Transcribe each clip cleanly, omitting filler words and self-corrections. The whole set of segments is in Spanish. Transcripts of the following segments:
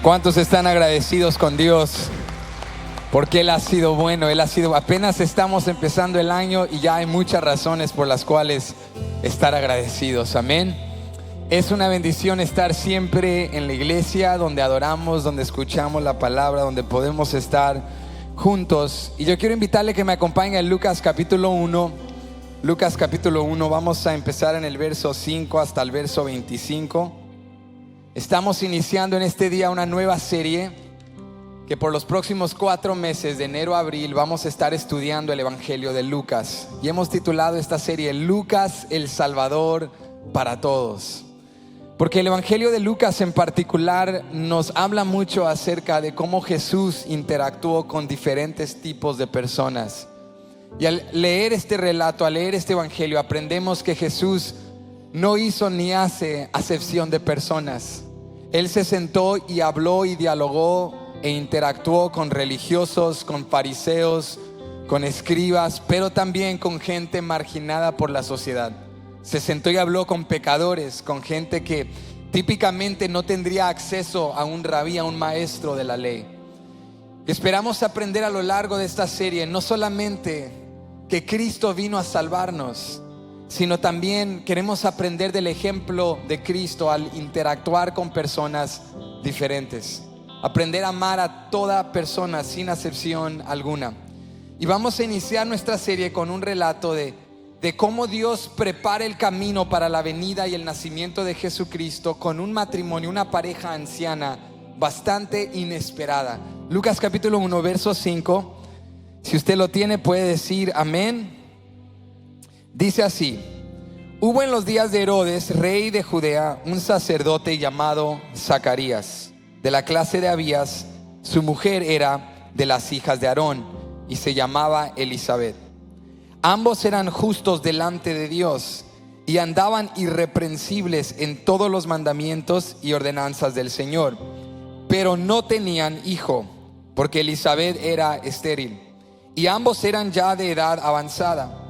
¿Cuántos están agradecidos con Dios? Porque Él ha sido bueno, apenas estamos empezando el año y ya hay muchas razones por las cuales estar agradecidos. Amén. Es una bendición estar siempre en la iglesia, donde adoramos, donde escuchamos la palabra, donde podemos estar juntos. Y yo quiero invitarle que me acompañe en Lucas capítulo 1. Lucas capítulo 1, vamos a empezar en el verso 5 hasta el verso 25. Estamos iniciando en este día una nueva serie que por los próximos 4 meses, de enero a abril, vamos a estar estudiando el Evangelio de Lucas. Y hemos titulado esta serie Lucas, el Salvador para todos. Porque el Evangelio de Lucas en particular nos habla mucho acerca de cómo Jesús interactuó con diferentes tipos de personas. Y al leer este relato, al leer este Evangelio, aprendemos que Jesús no hizo ni hace acepción de personas. Él se sentó y habló y dialogó e interactuó con religiosos, con fariseos, con escribas, pero también con gente marginada por la sociedad. Se sentó y habló con pecadores, con gente que típicamente no tendría acceso a un rabí, a un maestro de la ley. Esperamos aprender a lo largo de esta serie no solamente que Cristo vino a salvarnos, sino también queremos aprender del ejemplo de Cristo al interactuar con personas diferentes. Aprender a amar a toda persona sin acepción alguna. Y vamos a iniciar nuestra serie con un relato de cómo Dios prepara el camino para la venida y el nacimiento de Jesucristo con un matrimonio, una pareja anciana bastante inesperada. Lucas capítulo 1, verso 5. Si usted lo tiene, puede decir amén. Dice así: hubo en los días de Herodes, rey de Judea, un sacerdote llamado Zacarías, de la clase de Abías. Su mujer era de las hijas de Aarón y se llamaba Elisabet. Ambos eran justos delante de Dios y andaban irreprensibles en todos los mandamientos y ordenanzas del Señor, pero no tenían hijo, porque Elisabet era estéril y ambos eran ya de edad avanzada.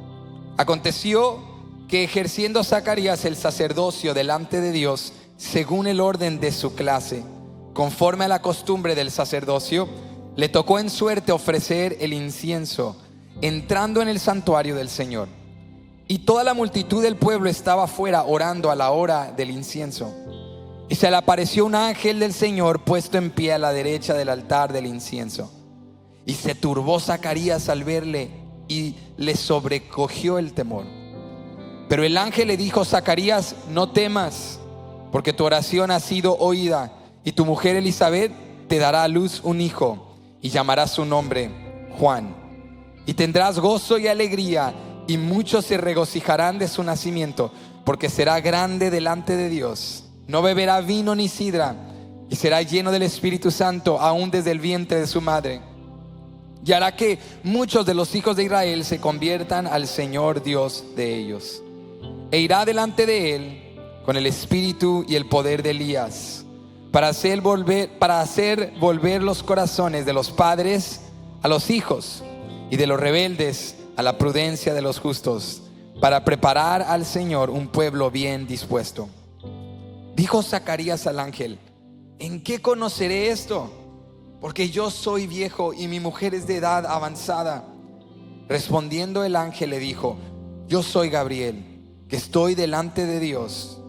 Aconteció que, ejerciendo Zacarías el sacerdocio delante de Dios según el orden de su clase, conforme a la costumbre del sacerdocio, le tocó en suerte ofrecer el incienso entrando en el santuario del Señor. Y toda la multitud del pueblo estaba fuera orando a la hora del incienso. Y se le apareció un ángel del Señor puesto en pie a la derecha del altar del incienso. Y se turbó Zacarías al verle y le sobrecogió el temor. Pero el ángel le dijo: Zacarías, no temas, porque tu oración ha sido oída, y tu mujer Elisabet te dará a luz un hijo, y llamarás su nombre Juan. Y tendrás gozo y alegría, y muchos se regocijarán de su nacimiento, porque será grande delante de Dios. No beberá vino ni sidra, y será lleno del Espíritu Santo aún desde el vientre de su madre. Y hará que muchos de los hijos de Israel se conviertan al Señor Dios de ellos. E irá delante de él con el espíritu y el poder de Elías, para hacer volver los corazones de los padres a los hijos, y de los rebeldes a la prudencia de los justos, para preparar al Señor un pueblo bien dispuesto. Dijo Zacarías al ángel: ¿en qué conoceré esto? Porque yo soy viejo y mi mujer es de edad avanzada. Respondiendo el ángel le dijo: yo soy Gabriel, que estoy delante de Dios,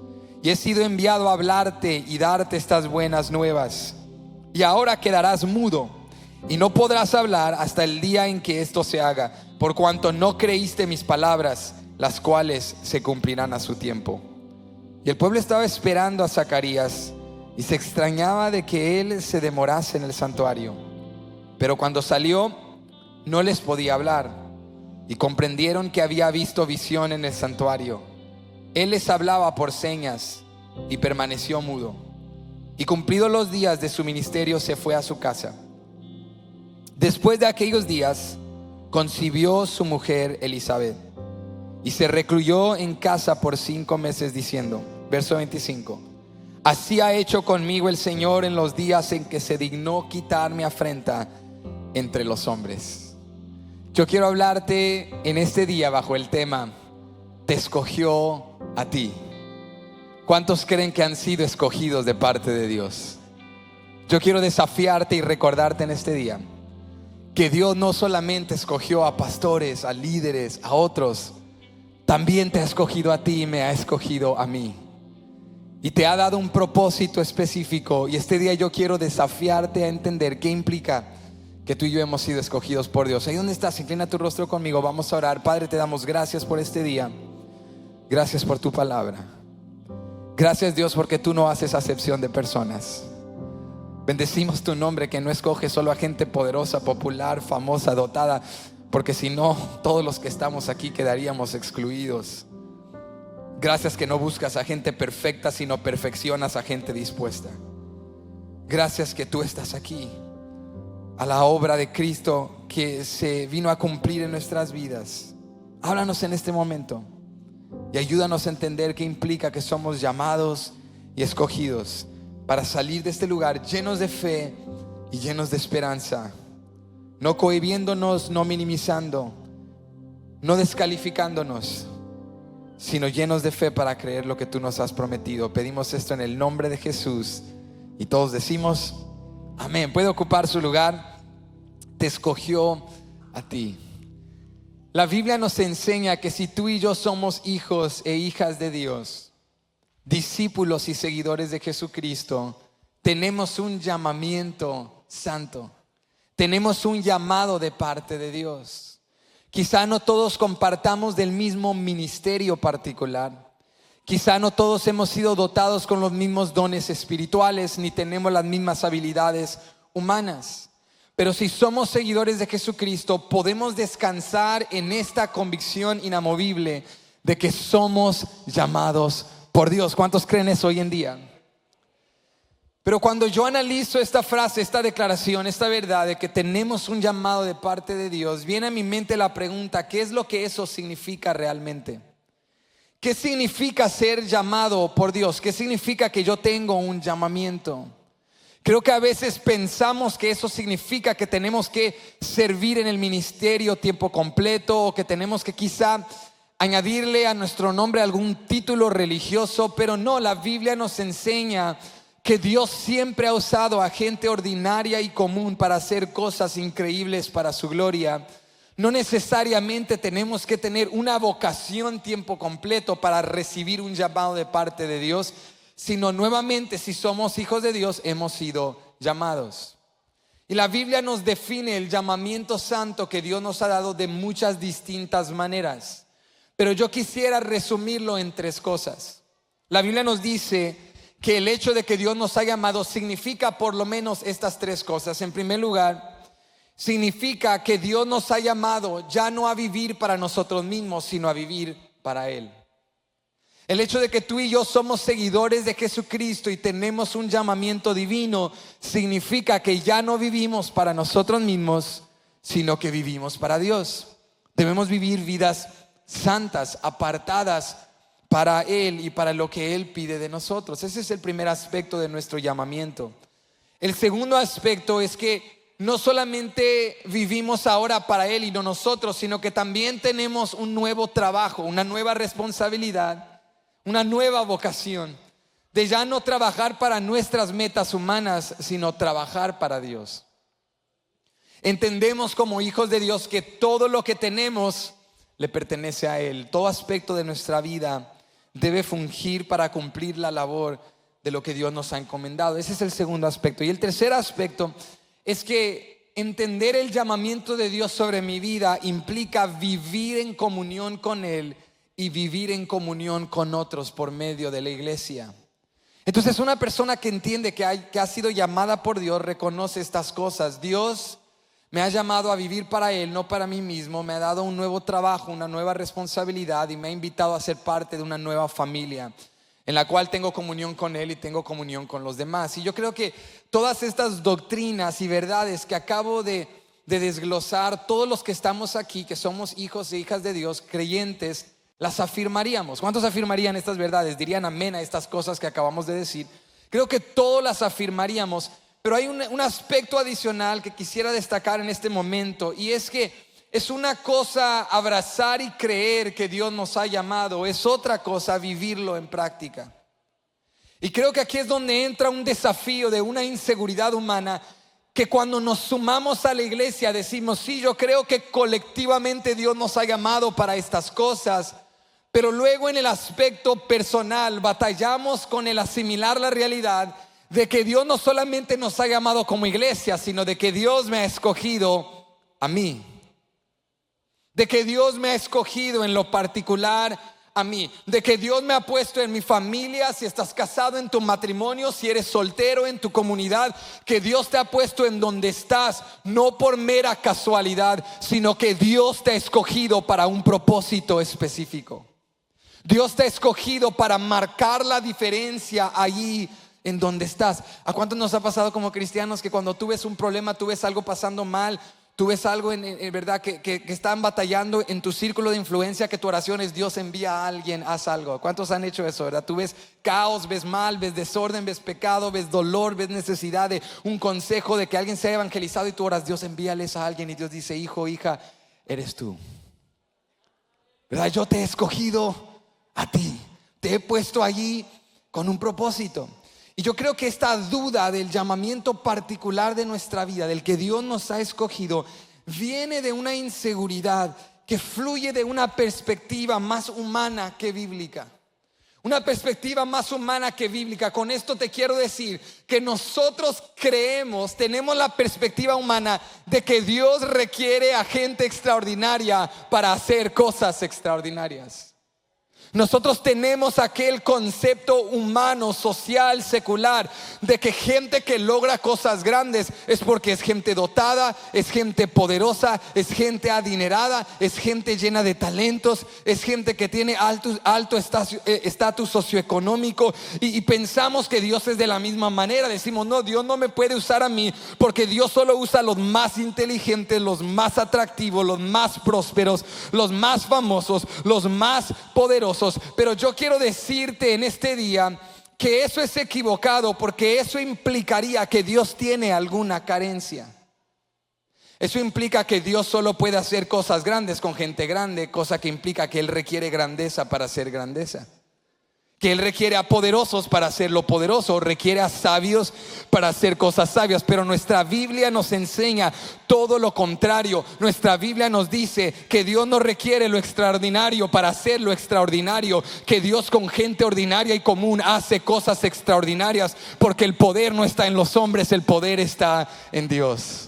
y he sido enviado a hablarte y darte estas buenas nuevas. Y ahora quedarás mudo y no podrás hablar hasta el día en que esto se haga, por cuanto no creíste mis palabras, las cuales se cumplirán a su tiempo. Y el pueblo estaba esperando a Zacarías y se extrañaba de que él se demorase en el santuario. Pero cuando salió, no les podía hablar, y comprendieron que había visto visión en el santuario. Él les hablaba por señas y permaneció mudo. Y cumplidos los días de su ministerio, se fue a su casa. Después de aquellos días, concibió su mujer Elisabet, y se recluyó en casa por 5 meses, diciendo, verso 25: así ha hecho conmigo el Señor en los días en que se dignó quitar mi afrenta entre los hombres. Yo quiero hablarte en este día bajo el tema: te escogió a ti. ¿Cuántos creen que han sido escogidos de parte de Dios? Yo quiero desafiarte y recordarte en este día que Dios no solamente escogió a pastores, a líderes, a otros, también te ha escogido a ti y me ha escogido a mí. Y te ha dado un propósito específico. Y este día yo quiero desafiarte a entender qué implica que tú y yo hemos sido escogidos por Dios. Ahí donde estás, inclina tu rostro conmigo, vamos a orar. Padre, te damos gracias por este día. Gracias por tu palabra. Gracias, Dios, porque tú no haces acepción de personas. Bendecimos tu nombre, que no escoges solo a gente poderosa, popular, famosa, dotada, porque si no, todos los que estamos aquí quedaríamos excluidos. Gracias que no buscas a gente perfecta, sino perfeccionas a gente dispuesta. Gracias que tú estás aquí, a la obra de Cristo que se vino a cumplir en nuestras vidas. Háblanos en este momento y ayúdanos a entender qué implica que somos llamados y escogidos para salir de este lugar llenos de fe y llenos de esperanza, no cohibiéndonos, no minimizando, no descalificándonos, sino llenos de fe para creer lo que tú nos has prometido. Pedimos esto en el nombre de Jesús y todos decimos amén. Puede ocupar su lugar. Te escogió a ti. La Biblia nos enseña que si tú y yo somos hijos e hijas de Dios, discípulos y seguidores de Jesucristo, tenemos un llamamiento santo. Tenemos un llamado de parte de Dios. Quizá no todos compartamos del mismo ministerio particular. Quizá no todos hemos sido dotados con los mismos dones espirituales, ni tenemos las mismas habilidades humanas. Pero si somos seguidores de Jesucristo, podemos descansar en esta convicción inamovible de que somos llamados por Dios. ¿Cuántos creen eso hoy en día? Pero cuando yo analizo esta frase, esta declaración, esta verdad de que tenemos un llamado de parte de Dios, viene a mi mente la pregunta: ¿qué es lo que eso significa realmente? ¿Qué significa ser llamado por Dios? ¿Qué significa que yo tengo un llamamiento? Creo que a veces pensamos que eso significa que tenemos que servir en el ministerio tiempo completo, o que tenemos que quizá añadirle a nuestro nombre algún título religioso. Pero no, la Biblia nos enseña que Dios siempre ha usado a gente ordinaria y común para hacer cosas increíbles para su gloria. No necesariamente tenemos que tener una vocación tiempo completo para recibir un llamado de parte de Dios, sino nuevamente, si somos hijos de Dios, hemos sido llamados. Y la Biblia nos define el llamamiento santo que Dios nos ha dado de muchas distintas maneras, pero yo quisiera resumirlo en tres cosas. La Biblia nos dice que el hecho de que Dios nos ha llamado significa por lo menos estas tres cosas. En primer lugar, significa que Dios nos ha llamado ya no a vivir para nosotros mismos, sino a vivir para Él. El hecho de que tú y yo somos seguidores de Jesucristo y tenemos un llamamiento divino significa que ya no vivimos para nosotros mismos, sino que vivimos para Dios. Debemos vivir vidas santas, apartadas para Él y para lo que Él pide de nosotros. Ese es el primer aspecto de nuestro llamamiento. El segundo aspecto es que no solamente vivimos ahora para Él y no nosotros, sino que también tenemos un nuevo trabajo, una nueva responsabilidad, una nueva vocación de ya no trabajar para nuestras metas humanas, sino trabajar para Dios. Entendemos como hijos de Dios que todo lo que tenemos le pertenece a Él. Todo aspecto de nuestra vida debe fungir para cumplir la labor de lo que Dios nos ha encomendado. Ese es el segundo aspecto. Y el tercer aspecto es que entender el llamamiento de Dios sobre mi vida implica vivir en comunión con Él y vivir en comunión con otros por medio de la iglesia. Entonces, una persona que entiende que ha sido llamada por Dios reconoce estas cosas. Dios me ha llamado a vivir para Él, no para mí mismo. Me ha dado un nuevo trabajo, una nueva responsabilidad, y me ha invitado a ser parte de una nueva familia en la cual tengo comunión con Él y tengo comunión con los demás. Y yo creo que todas estas doctrinas y verdades que acabo de desglosar, todos los que estamos aquí, que somos hijos e hijas de Dios, creyentes, las afirmaríamos. ¿Cuántos afirmarían estas verdades? Dirían amén a estas cosas que acabamos de decir. Creo que todos las afirmaríamos, pero hay un aspecto adicional que quisiera destacar en este momento, y es que es una cosa abrazar y creer que Dios nos ha llamado, es otra cosa vivirlo en práctica. Y creo que aquí es donde entra un desafío de una inseguridad humana, que cuando nos sumamos a la iglesia decimos, sí, yo creo que colectivamente Dios nos ha llamado para estas cosas, pero luego en el aspecto personal batallamos con el asimilar la realidad de que Dios no solamente nos ha llamado como iglesia, sino de que Dios me ha escogido a mí. De que Dios me ha escogido en lo particular a mí. De que Dios me ha puesto en mi familia, si estás casado, en tu matrimonio, si eres soltero, en tu comunidad. Que Dios te ha puesto en donde estás, no por mera casualidad, sino que Dios te ha escogido para un propósito específico. Dios te ha escogido para marcar la diferencia allí en donde estás. ¿A cuántos nos ha pasado como cristianos que cuando tú ves un problema, tú ves algo pasando mal, tú ves algo en verdad que están batallando en tu círculo de influencia, que tu oración es: Dios, envía a alguien, haz algo? ¿Cuántos han hecho eso, verdad? Tú ves caos, ves mal, ves desorden, ves pecado, ves dolor, ves necesidad de un consejo, de que alguien sea evangelizado, y tú oras: Dios, envíales a alguien. Y Dios dice: hijo, hija, eres tú, ¿verdad? Yo te he escogido a ti, te he puesto allí con un propósito. Y yo creo que esta duda del llamamiento particular de nuestra vida, del que Dios nos ha escogido, viene de una inseguridad que fluye de una perspectiva más humana que bíblica. Una perspectiva más humana que bíblica. Con esto te quiero decir que nosotros creemos, tenemos la perspectiva humana de que Dios requiere a gente extraordinaria para hacer cosas extraordinarias. Nosotros tenemos aquel concepto humano, social, secular, de que gente que logra cosas grandes es porque es gente dotada, es gente poderosa, es gente adinerada, es gente llena de talentos, es gente que tiene alto estatus socioeconómico, y pensamos que Dios es de la misma manera. Decimos: no, Dios no me puede usar a mí, porque Dios solo usa a los más inteligentes, los más atractivos, los más prósperos, los más famosos, los más poderosos. Pero yo quiero decirte en este día que eso es equivocado, porque eso implicaría que Dios tiene alguna carencia. Eso implica que Dios solo puede hacer cosas grandes con gente grande, cosa que implica que Él requiere grandeza para hacer grandeza, que Él requiere a poderosos para hacer lo poderoso, requiere a sabios para hacer cosas sabias. Pero nuestra Biblia nos enseña todo lo contrario. Nuestra Biblia nos dice que Dios no requiere lo extraordinario para hacer lo extraordinario, que Dios con gente ordinaria y común hace cosas extraordinarias, porque el poder no está en los hombres, el poder está en Dios.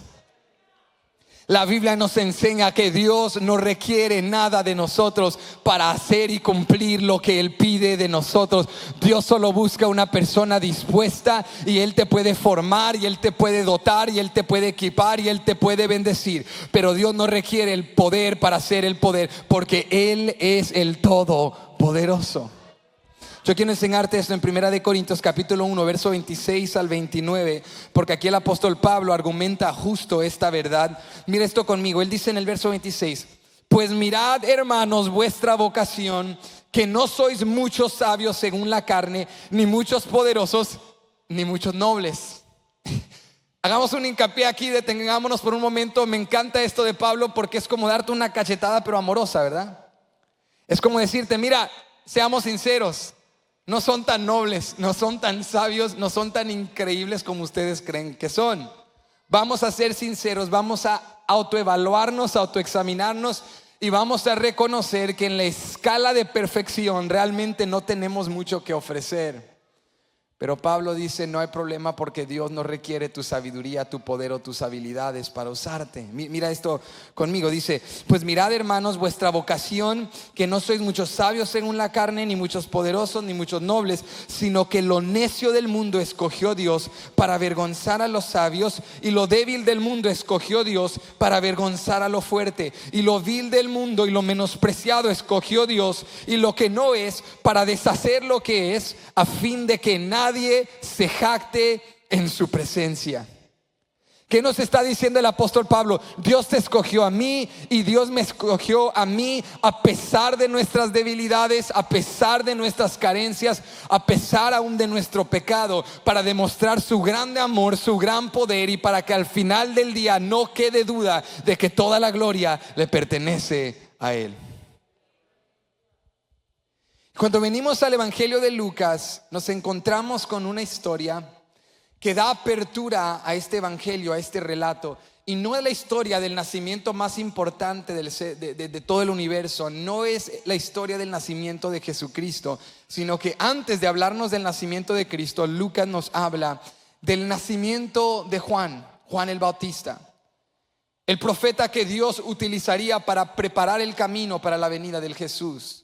La Biblia nos enseña que Dios no requiere nada de nosotros para hacer y cumplir lo que Él pide de nosotros. Dios solo busca una persona dispuesta, y Él te puede formar, y Él te puede dotar, y Él te puede equipar, y Él te puede bendecir. Pero Dios no requiere el poder para hacer el poder, porque Él es el Todopoderoso. Yo quiero enseñarte esto en 1 Corintios capítulo 1, verso 26 al 29, porque aquí el apóstol Pablo argumenta justo esta verdad. Mira esto conmigo. Él dice en el verso 26: pues mirad, hermanos, vuestra vocación, que no sois muchos sabios según la carne, ni muchos poderosos, ni muchos nobles. Hagamos un hincapié aquí, detengámonos por un momento. Me encanta esto de Pablo, porque es como darte una cachetada, pero amorosa, ¿verdad? Es como decirte: mira, seamos sinceros, no son tan nobles, no son tan sabios, no son tan increíbles como ustedes creen que son. Vamos a ser sinceros, vamos a autoevaluarnos, autoexaminarnos, y vamos a reconocer que en la escala de perfección realmente no tenemos mucho que ofrecer. Pero Pablo dice: no hay problema, porque Dios no requiere tu sabiduría, tu poder o tus habilidades para usarte. Mira esto conmigo. Dice: pues mirad, hermanos, vuestra vocación, que no sois muchos sabios según la carne, ni muchos poderosos, ni muchos nobles, sino que lo necio del mundo escogió Dios para avergonzar a los sabios, y lo débil del mundo escogió Dios para avergonzar a lo fuerte, y lo vil del mundo y lo menospreciado escogió Dios, y lo que no es, para deshacer lo que es, a fin de que nadie se jacte en su presencia. ¿Qué nos está diciendo el apóstol Pablo? Dios te escogió a mí, y Dios me escogió a mí, a pesar de nuestras debilidades, a pesar de nuestras carencias, a pesar aún de nuestro pecado, para demostrar su grande amor, su gran poder, y para que al final del día no quede duda de que toda la gloria le pertenece a Él. Cuando venimos al Evangelio de Lucas, nos encontramos con una historia que da apertura a este Evangelio, a este relato. Y no es la historia del nacimiento más importante de todo el universo. No es la historia del nacimiento de Jesucristo, sino que antes de hablarnos del nacimiento de Cristo, Lucas nos habla del nacimiento de Juan el Bautista, el profeta que Dios utilizaría para preparar el camino para la venida del Jesús,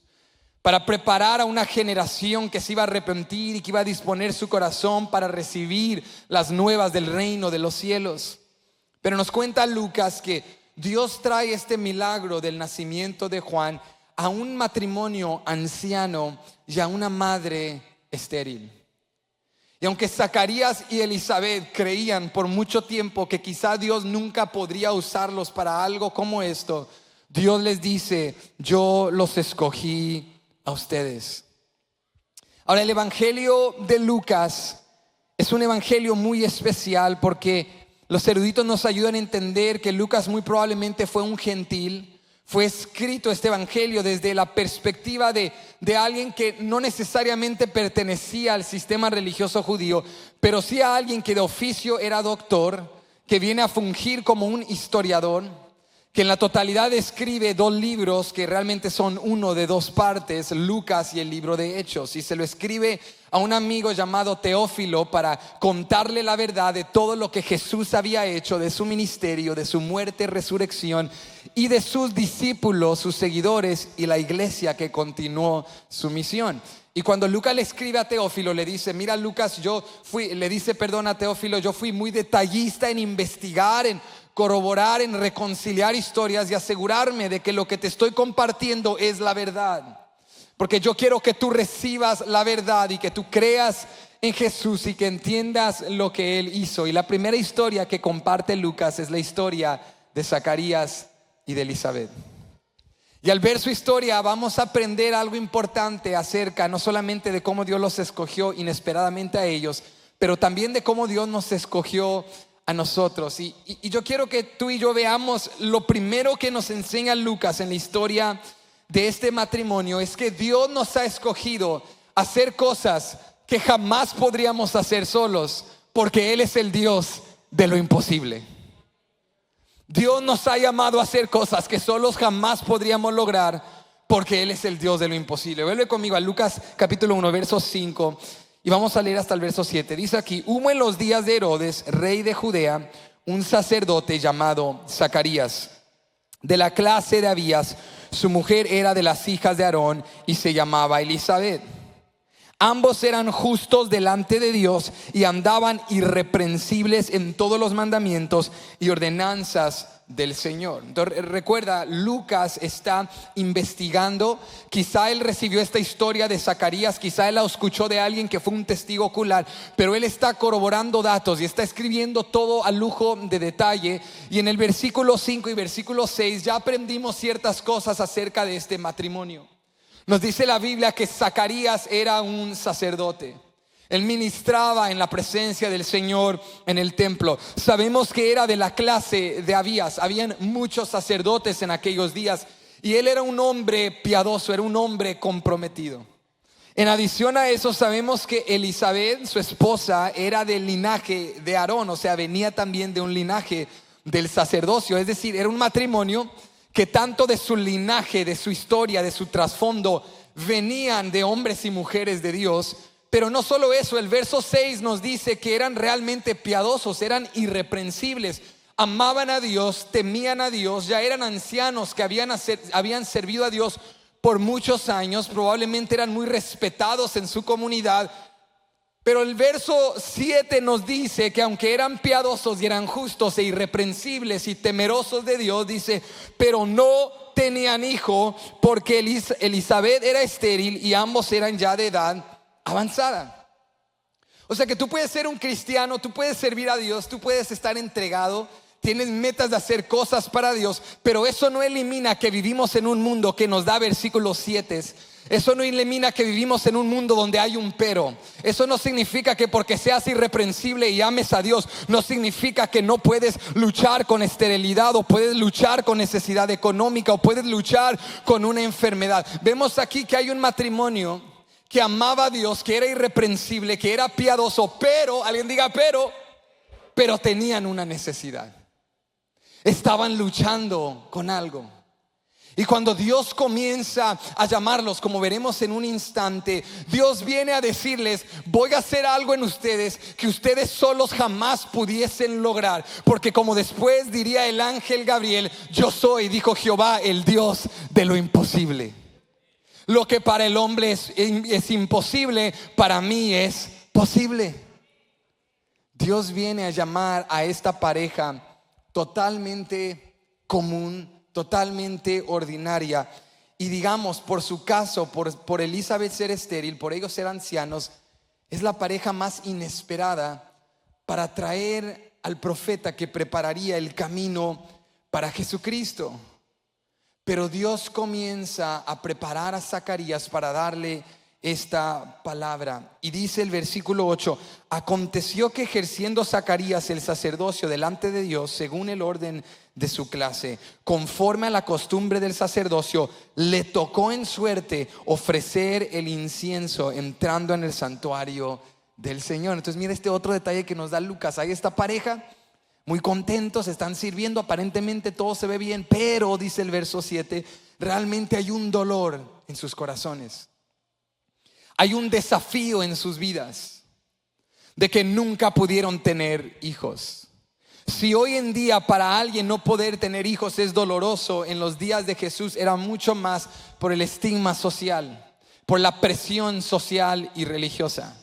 para preparar a una generación que se iba a arrepentir y que iba a disponer su corazón para recibir las nuevas del reino de los cielos. Pero nos cuenta Lucas que Dios trae este milagro del nacimiento de Juan a un matrimonio anciano y a una madre estéril. Y aunque Zacarías y Elizabeth creían por mucho tiempo que quizá Dios nunca podría usarlos para algo como esto, Dios les dice: yo los escogí a ustedes. Ahora, el Evangelio de Lucas es un evangelio muy especial porque los eruditos nos ayudan a entender que Lucas muy probablemente fue un gentil. Fue escrito este evangelio desde la perspectiva de alguien que no necesariamente pertenecía al sistema religioso judío, pero sí a alguien que de oficio era doctor, que viene a fungir como un historiador, que en la totalidad escribe 2 libros que realmente son uno de 2 partes, Lucas y el libro de Hechos, y se lo escribe a un amigo llamado Teófilo para contarle la verdad de todo lo que Jesús había hecho, de su ministerio, de su muerte, resurrección y de sus discípulos, sus seguidores y la iglesia que continuó su misión. Y cuando Lucas le escribe a Teófilo, le dice: mira, Lucas, yo fui muy detallista en investigar, en corroborar, en reconciliar historias y asegurarme de que lo que te estoy compartiendo es la verdad. Porque yo quiero que tú recibas la verdad y que tú creas en Jesús y que entiendas lo que Él hizo. Y la primera historia que comparte Lucas es la historia de Zacarías y de Elizabeth. Y al ver su historia vamos a aprender algo importante acerca no solamente de cómo Dios los escogió inesperadamente a ellos, pero también de cómo Dios nos escogió a nosotros. Y yo quiero que tú y yo veamos lo primero que nos enseña Lucas en la historia de este matrimonio: es que Dios nos ha escogido a hacer cosas que jamás podríamos hacer solos, porque Él es el Dios de lo imposible. Dios nos ha llamado a hacer cosas que solos jamás podríamos lograr, porque Él es el Dios de lo imposible. Vuelve conmigo a Lucas capítulo 1, verso 5, y vamos a leer hasta el verso 7. Dice aquí: hubo en los días de Herodes, rey de Judea, un sacerdote llamado Zacarías, de la clase de Abías. Su mujer era de las hijas de Aarón y se llamaba Elizabeth. Ambos eran justos delante de Dios y andaban irreprensibles en todos los mandamientos y ordenanzas del Señor. Entonces, recuerda, Lucas está investigando. Quizá él recibió esta historia de Zacarías, quizá él la escuchó de alguien que fue un testigo ocular, pero él está corroborando datos y está escribiendo todo a lujo de detalle. Y en el versículo 5 y versículo 6 ya aprendimos ciertas cosas acerca de este matrimonio. Nos dice la Biblia que Zacarías era un sacerdote. Él ministraba en la presencia del Señor en el templo. Sabemos que era de la clase de Abías. Habían muchos sacerdotes en aquellos días y él era un hombre piadoso, era un hombre comprometido. En adición a eso, sabemos que Elizabeth, su esposa, era del linaje de Aarón, o sea, venía también de un linaje del sacerdocio. Es decir, era un matrimonio que tanto de su linaje, de su historia, de su trasfondo, venían de hombres y mujeres de Dios. Pero no solo eso, el verso 6 nos dice que eran realmente piadosos, eran irreprensibles, amaban a Dios, temían a Dios, ya eran ancianos que habían servido a Dios por muchos años, probablemente eran muy respetados en su comunidad. Pero el verso 7 nos dice que aunque eran piadosos y eran justos e irreprensibles y temerosos de Dios, dice, pero no tenían hijo porque Elizabeth era estéril y ambos eran ya de edad avanzada. O sea que tú puedes ser un cristiano, tú puedes servir a Dios, tú puedes estar entregado, tienes metas de hacer cosas para Dios, pero eso no elimina que vivimos en un mundo que nos da versículos 7 Eso no elimina que vivimos en un mundo donde hay un pero. Eso no significa que porque seas irreprensible y ames a Dios, no significa que no puedes luchar con esterilidad, o puedes luchar con necesidad económica, o puedes luchar con una enfermedad. Vemos aquí que hay un matrimonio que amaba a Dios, que era irreprensible, que era piadoso, pero, alguien diga pero tenían una necesidad. Estaban luchando con algo. Y cuando Dios comienza a llamarlos, como veremos en un instante, Dios viene a decirles: voy a hacer algo en ustedes que ustedes solos jamás pudiesen lograr. Porque como después diría el ángel Gabriel: yo soy, dijo Jehová, el Dios de lo imposible. Lo que para el hombre es imposible, para mí es posible. Dios viene a llamar a esta pareja totalmente común, totalmente ordinaria. Y digamos, por su caso, por Elizabeth ser estéril, por ellos ser ancianos, es la pareja más inesperada para traer al profeta que prepararía el camino para Jesucristo. Pero Dios comienza a preparar a Zacarías para darle esta palabra. Y dice el versículo 8: aconteció que ejerciendo Zacarías el sacerdocio delante de Dios, según el orden de su clase, conforme a la costumbre del sacerdocio, le tocó en suerte ofrecer el incienso entrando en el santuario del Señor. Entonces mira este otro detalle que nos da Lucas. Hay esta pareja muy contentos, están sirviendo, aparentemente todo se ve bien, pero dice el verso 7, realmente hay un dolor en sus corazones. Hay un desafío en sus vidas de que nunca pudieron tener hijos. Si hoy en día para alguien no poder tener hijos es doloroso, en los días de Jesús era mucho más por el estigma social, por la presión social y religiosa.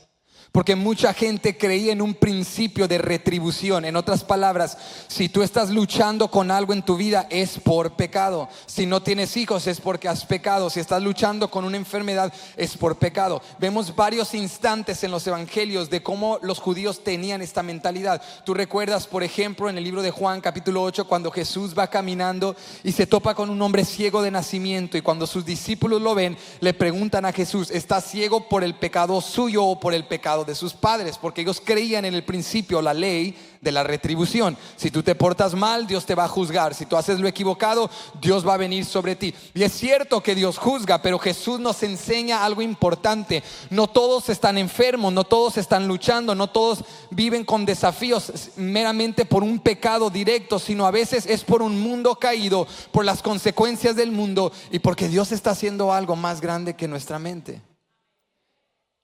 Porque mucha gente creía en un principio de retribución. En otras palabras, si tú estás luchando con algo en tu vida es por pecado. Si no tienes hijos es porque has pecado. Si estás luchando con una enfermedad es por pecado. Vemos varios instantes en los evangelios de cómo los judíos tenían esta mentalidad. Tú recuerdas, por ejemplo, en el libro de Juan capítulo 8, cuando Jesús va caminando y se topa con un hombre ciego de nacimiento. Y cuando sus discípulos lo ven, le preguntan a Jesús: ¿está ciego por el pecado suyo o por el pecado de sus padres? Porque ellos creían en el principio, la ley de la retribución. Si tú te portas mal, Dios te va a juzgar. Si tú haces lo equivocado, Dios va a venir sobre ti. Y es cierto que Dios juzga, pero Jesús nos enseña algo importante. No todos están enfermos, no todos están luchando, no todos viven con desafíos meramente por un pecado directo, sino a veces es por un mundo caído, por las consecuencias del mundo y porque Dios está haciendo algo más grande que nuestra mente.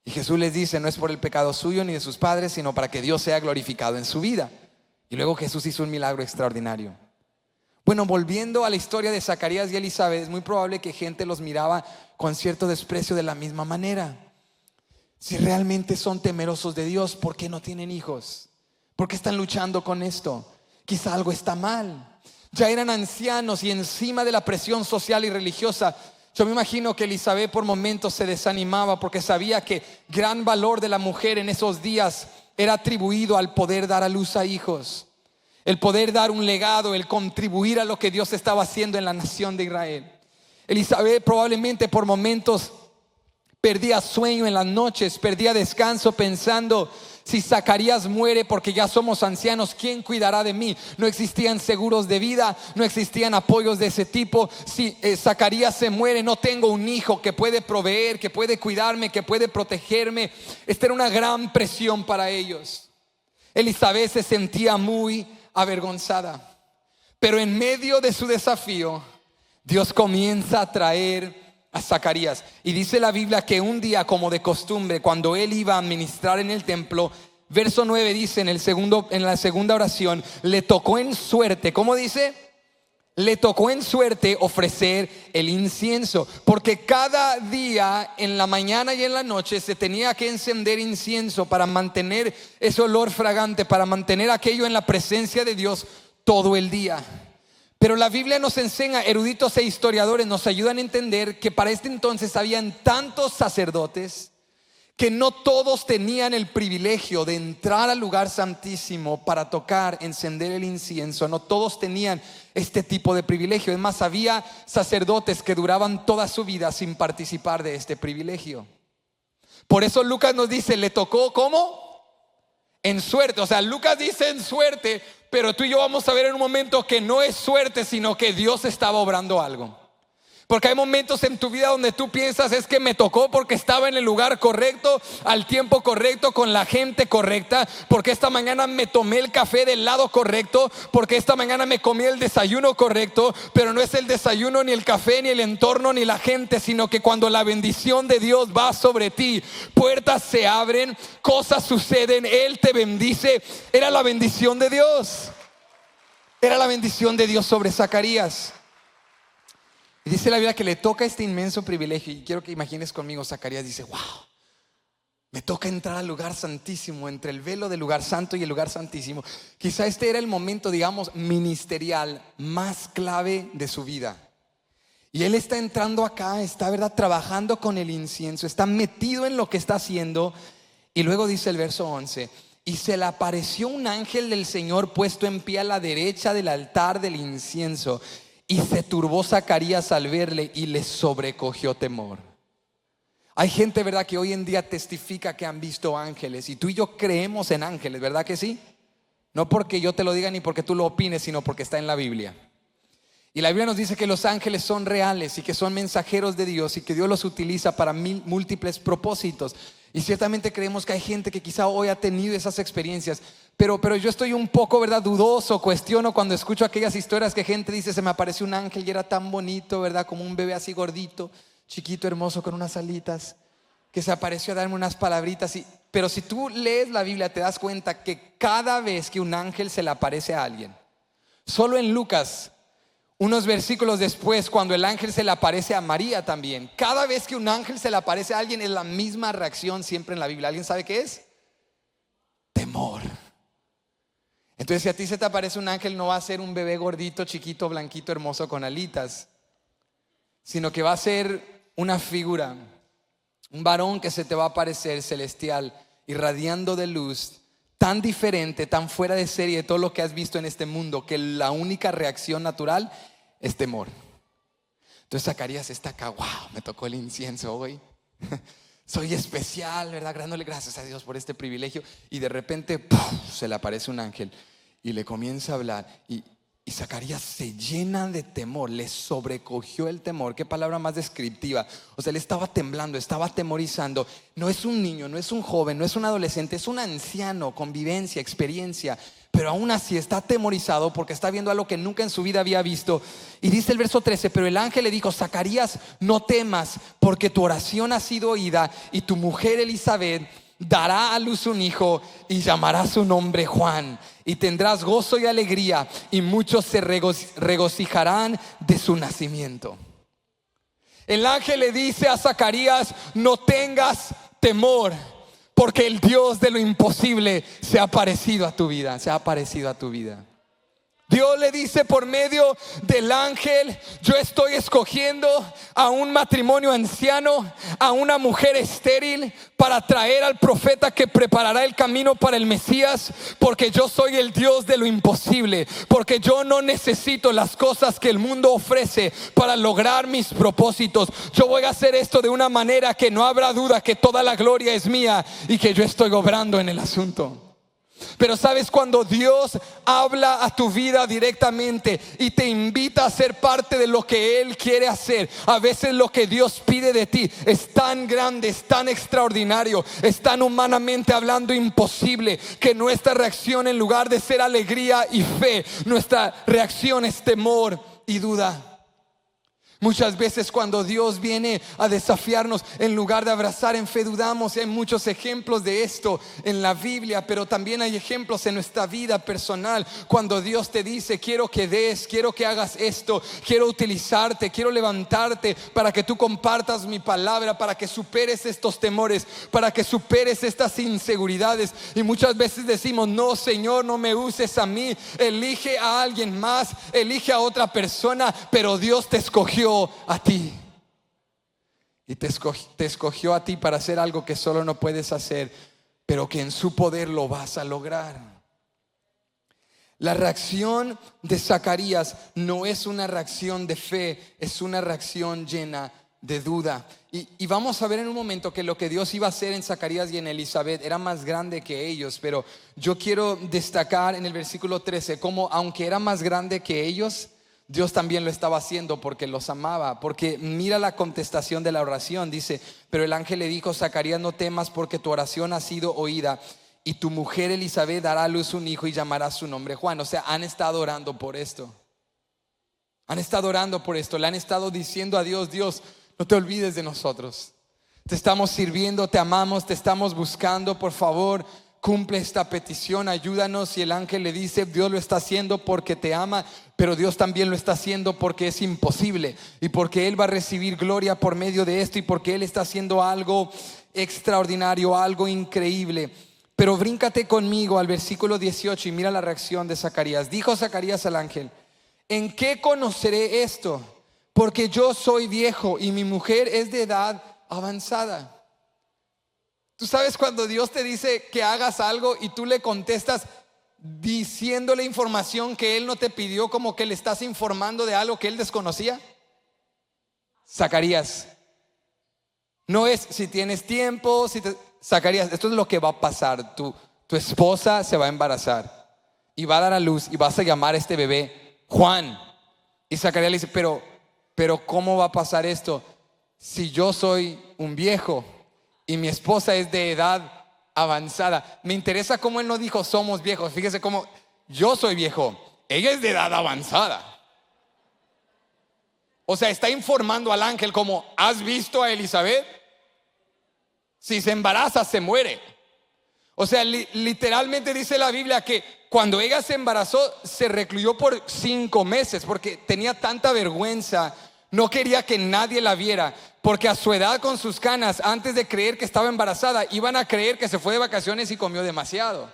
Y Jesús les dice: no es por el pecado suyo ni de sus padres, sino para que Dios sea glorificado en su vida. Y luego Jesús hizo un milagro extraordinario. Bueno, volviendo a la historia de Zacarías y Elizabeth, es muy probable que gente los miraba con cierto desprecio de la misma manera. Si realmente son temerosos de Dios, ¿por qué no tienen hijos? ¿Por qué están luchando con esto? Quizá algo está mal. Ya eran ancianos y encima de la presión social y religiosa, yo me imagino que Elizabeth por momentos se desanimaba porque sabía que gran valor de la mujer en esos días era atribuido al poder dar a luz a hijos, el poder dar un legado, el contribuir a lo que Dios estaba haciendo en la nación de Israel. Elizabeth probablemente por momentos perdía sueño en las noches, perdía descanso pensando: si Zacarías muere porque ya somos ancianos, ¿quién cuidará de mí? No existían seguros de vida, no existían apoyos de ese tipo. Si Zacarías se muere, no tengo un hijo que puede proveer, que puede cuidarme, que puede protegerme. Esta era una gran presión para ellos. Elizabeth se sentía muy avergonzada, pero en medio de su desafío, Dios comienza a traer a Zacarías. Y dice la Biblia que un día, como de costumbre, cuando él iba a ministrar en el templo, verso 9 dice en la segunda oración, le tocó en suerte. ¿Cómo dice? Le tocó en suerte ofrecer el incienso, porque cada día en la mañana y en la noche se tenía que encender incienso para mantener ese olor fragante, para mantener aquello en la presencia de Dios todo el día. Pero la Biblia nos enseña, eruditos e historiadores nos ayudan a entender que para este entonces habían tantos sacerdotes que no todos tenían el privilegio de entrar al lugar santísimo para tocar, encender el incienso. No todos tenían este tipo de privilegio. Es más, había sacerdotes que duraban toda su vida sin participar de este privilegio. Por eso Lucas nos dice, le tocó ¿cómo? En suerte. O sea, Lucas dice en suerte, pero tú y yo vamos a ver en un momento que no es suerte, sino que Dios estaba obrando algo. Porque hay momentos en tu vida donde tú piensas, es que me tocó porque estaba en el lugar correcto, al tiempo correcto, con la gente correcta, porque esta mañana me tomé el café del lado correcto, porque esta mañana me comí el desayuno correcto. Pero no es el desayuno, ni el café, ni el entorno, ni la gente, sino que cuando la bendición de Dios va sobre ti, puertas se abren, cosas suceden, Él te bendice. Era la bendición de Dios. Era la bendición de Dios sobre Zacarías. Y dice la Biblia que le toca este inmenso privilegio. Y quiero que imagines conmigo, Zacarías dice, wow, me toca entrar al lugar santísimo, entre el velo del lugar santo y el lugar santísimo. Quizá este era el momento, digamos, ministerial más clave de su vida. Y él está entrando acá, está, ¿verdad?, trabajando con el incienso, está metido en lo que está haciendo. Y luego dice el verso 11, y se le apareció un ángel del Señor puesto en pie a la derecha del altar del incienso. Y se turbó Zacarías al verle y le sobrecogió temor. Hay gente, ¿verdad?, que hoy en día testifica que han visto ángeles. Y tú y yo creemos en ángeles, ¿verdad que sí? No porque yo te lo diga ni porque tú lo opines, sino porque está en la Biblia. Y la Biblia nos dice que los ángeles son reales y que son mensajeros de Dios y que Dios los utiliza para múltiples propósitos. Y ciertamente creemos que hay gente que quizá hoy ha tenido esas experiencias. Pero yo estoy un poco, ¿verdad?, dudoso, cuestiono cuando escucho aquellas historias que gente dice, se me apareció un ángel y era tan bonito, ¿verdad?, como un bebé así gordito, chiquito, hermoso, con unas alitas, que se apareció a darme unas palabritas. Pero si tú lees la Biblia te das cuenta que cada vez que un ángel se le aparece a alguien, solo en Lucas, unos versículos después, cuando el ángel se le aparece a María también, cada vez que un ángel se le aparece a alguien es la misma reacción siempre en la Biblia. ¿Alguien sabe qué es? Temor. Entonces, si a ti se te aparece un ángel, no va a ser un bebé gordito, chiquito, blanquito, hermoso con alitas, sino que va a ser una figura, un varón que se te va a aparecer celestial, irradiando de luz, tan diferente, tan fuera de serie de todo lo que has visto en este mundo, que la única reacción natural es temor. Entonces Zacarías está acá, wow, me tocó el incienso hoy. Soy especial, ¿verdad? Dándole gracias a Dios por este privilegio. Y de repente ¡puf!, se le aparece un ángel y le comienza a hablar. Y Zacarías se llena de temor, le sobrecogió el temor. Qué palabra más descriptiva. O sea, él estaba temblando, estaba atemorizando. No es un niño, no es un joven, no es un adolescente, es un anciano con vivencia, experiencia. Pero aún así está atemorizado porque está viendo algo que nunca en su vida había visto. Y dice el verso 13, pero el ángel le dijo, Zacarías, no temas, porque tu oración ha sido oída y tu mujer Elizabeth dará a luz un hijo y llamará su nombre Juan. Y tendrás gozo y alegría y muchos se regocijarán de su nacimiento. El ángel le dice a Zacarías, no tengas temor, porque el Dios de lo imposible se ha aparecido a tu vida, se ha aparecido a tu vida. Dios le dice por medio del ángel, yo estoy escogiendo a un matrimonio anciano, a una mujer estéril, para traer al profeta que preparará el camino para el Mesías, porque yo soy el Dios de lo imposible, porque yo no necesito las cosas que el mundo ofrece para lograr mis propósitos. Yo voy a hacer esto de una manera que no habrá duda que toda la gloria es mía y que yo estoy obrando en el asunto. Pero sabes, cuando Dios habla a tu vida directamente y te invita a ser parte de lo que Él quiere hacer, a veces lo que Dios pide de ti es tan grande, es tan extraordinario, es tan humanamente hablando imposible, que nuestra reacción, en lugar de ser alegría y fe, nuestra reacción es temor y duda. Muchas veces cuando Dios viene a desafiarnos, en lugar de abrazar en fe, dudamos. Y hay muchos ejemplos de esto en la Biblia, pero también hay ejemplos en nuestra vida personal. Cuando Dios te dice, quiero que des, quiero que hagas esto, quiero utilizarte, quiero levantarte para que tú compartas mi palabra, para que superes estos temores, para que superes estas inseguridades. Y muchas veces decimos, no, Señor, no me uses a mí, elige a alguien más, elige a otra persona. Pero Dios te escogió a ti. y te escogió a ti para hacer algo que solo no puedes hacer, pero que en su poder lo vas a lograr. La reacción de Zacarías no es una reacción de fe, es una reacción llena de duda. Y vamos a ver en un momento que lo que Dios iba a hacer en Zacarías y en Elizabeth era más grande que ellos. Pero yo quiero destacar en el versículo 13 cómo aunque era más grande que ellos, Dios también lo estaba haciendo porque los amaba. Porque mira la contestación de la oración. Dice: pero el ángel le dijo: Zacarías, no temas, porque tu oración ha sido oída, y tu mujer Elizabeth dará a luz un hijo y llamará su nombre Juan. O sea, han estado orando por esto. Han estado orando por esto. Le han estado diciendo a Dios: Dios, no te olvides de nosotros. Te estamos sirviendo, te amamos, te estamos buscando. Por favor, cumple esta petición, ayúdanos. Y el ángel le dice: Dios lo está haciendo porque te ama, pero Dios también lo está haciendo porque es imposible, y porque Él va a recibir gloria por medio de esto, y porque Él está haciendo algo extraordinario, algo increíble. Pero bríncate conmigo al versículo 18 y mira la reacción de Zacarías. Dijo Zacarías al ángel: ¿en qué conoceré esto? Porque yo soy viejo y mi mujer es de edad avanzada. Tú sabes cuando Dios te dice que hagas algo y tú le contestas diciéndole información que Él no te pidió, como que le estás informando de algo que Él desconocía. Zacarías, no es si tienes tiempo, Zacarías, esto es lo que va a pasar. Tu esposa se va a embarazar y va a dar a luz, y vas a llamar a este bebé Juan. Y Zacarías le dice: pero ¿cómo va a pasar esto si yo soy un viejo y mi esposa es de edad avanzada? Me interesa cómo él no dijo somos viejos. Fíjese cómo: yo soy viejo, ella es de edad avanzada. O sea, está informando al ángel como: ¿has visto a Elizabeth? Si se embaraza, se muere. O sea, literalmente dice la Biblia que cuando ella se embarazó, se recluyó por 5 meses porque tenía tanta vergüenza. No quería que nadie la viera, porque a su edad, con sus canas, antes de creer que estaba embarazada, iban a creer que se fue de vacaciones y comió demasiado.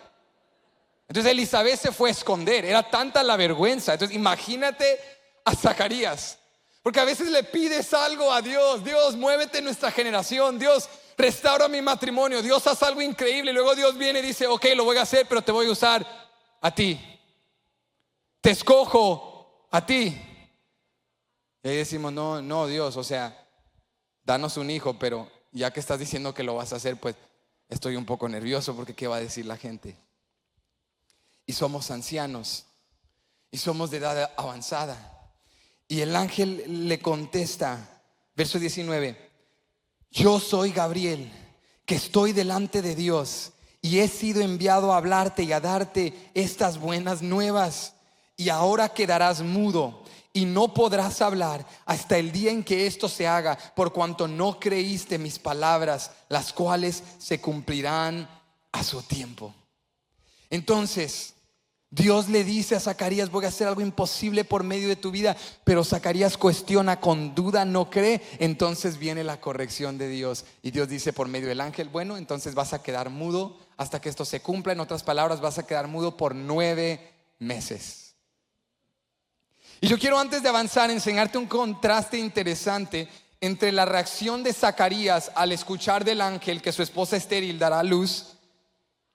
Entonces Elizabeth se fue a esconder. Era tanta la vergüenza. Entonces imagínate a Zacarías, porque a veces le pides algo a Dios: Dios, muévete en nuestra generación. Dios, restaura mi matrimonio. Dios, haz algo increíble. Y luego Dios viene y dice: ok, lo voy a hacer, pero te voy a usar a ti. Te escojo a ti. Y ahí decimos: no Dios, o sea, danos un hijo, pero ya que estás diciendo que lo vas a hacer, pues estoy un poco nervioso porque ¿qué va a decir la gente? Y somos ancianos y somos de edad avanzada. Y el ángel le contesta, verso 19: yo soy Gabriel, que estoy delante de Dios, y he sido enviado a hablarte y a darte estas buenas nuevas. Y ahora quedarás mudo y no podrás hablar hasta el día en que esto se haga, por cuanto no creíste mis palabras, las cuales se cumplirán a su tiempo. Entonces Dios le dice a Zacarías: voy a hacer algo imposible por medio de tu vida. Pero Zacarías cuestiona con duda, no cree. Entonces viene la corrección de Dios, y Dios dice por medio del ángel: bueno, entonces vas a quedar mudo hasta que esto se cumpla. En otras palabras, vas a quedar mudo por 9 meses. Y yo quiero, antes de avanzar, enseñarte un contraste interesante entre la reacción de Zacarías al escuchar del ángel que su esposa estéril dará a luz.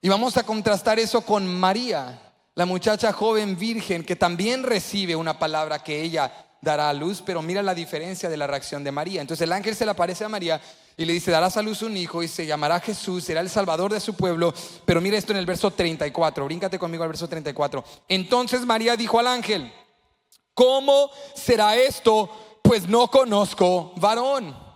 Y vamos a contrastar eso con María, la muchacha joven virgen, que también recibe una palabra que ella dará a luz. Pero mira la diferencia de la reacción de María. Entonces el ángel se le aparece a María y le dice: darás a luz un hijo y se llamará Jesús, será el salvador de su pueblo. Pero mira esto en el verso 34, bríncate conmigo al verso 34. Entonces María dijo al ángel: ¿cómo será esto? Pues no conozco varón.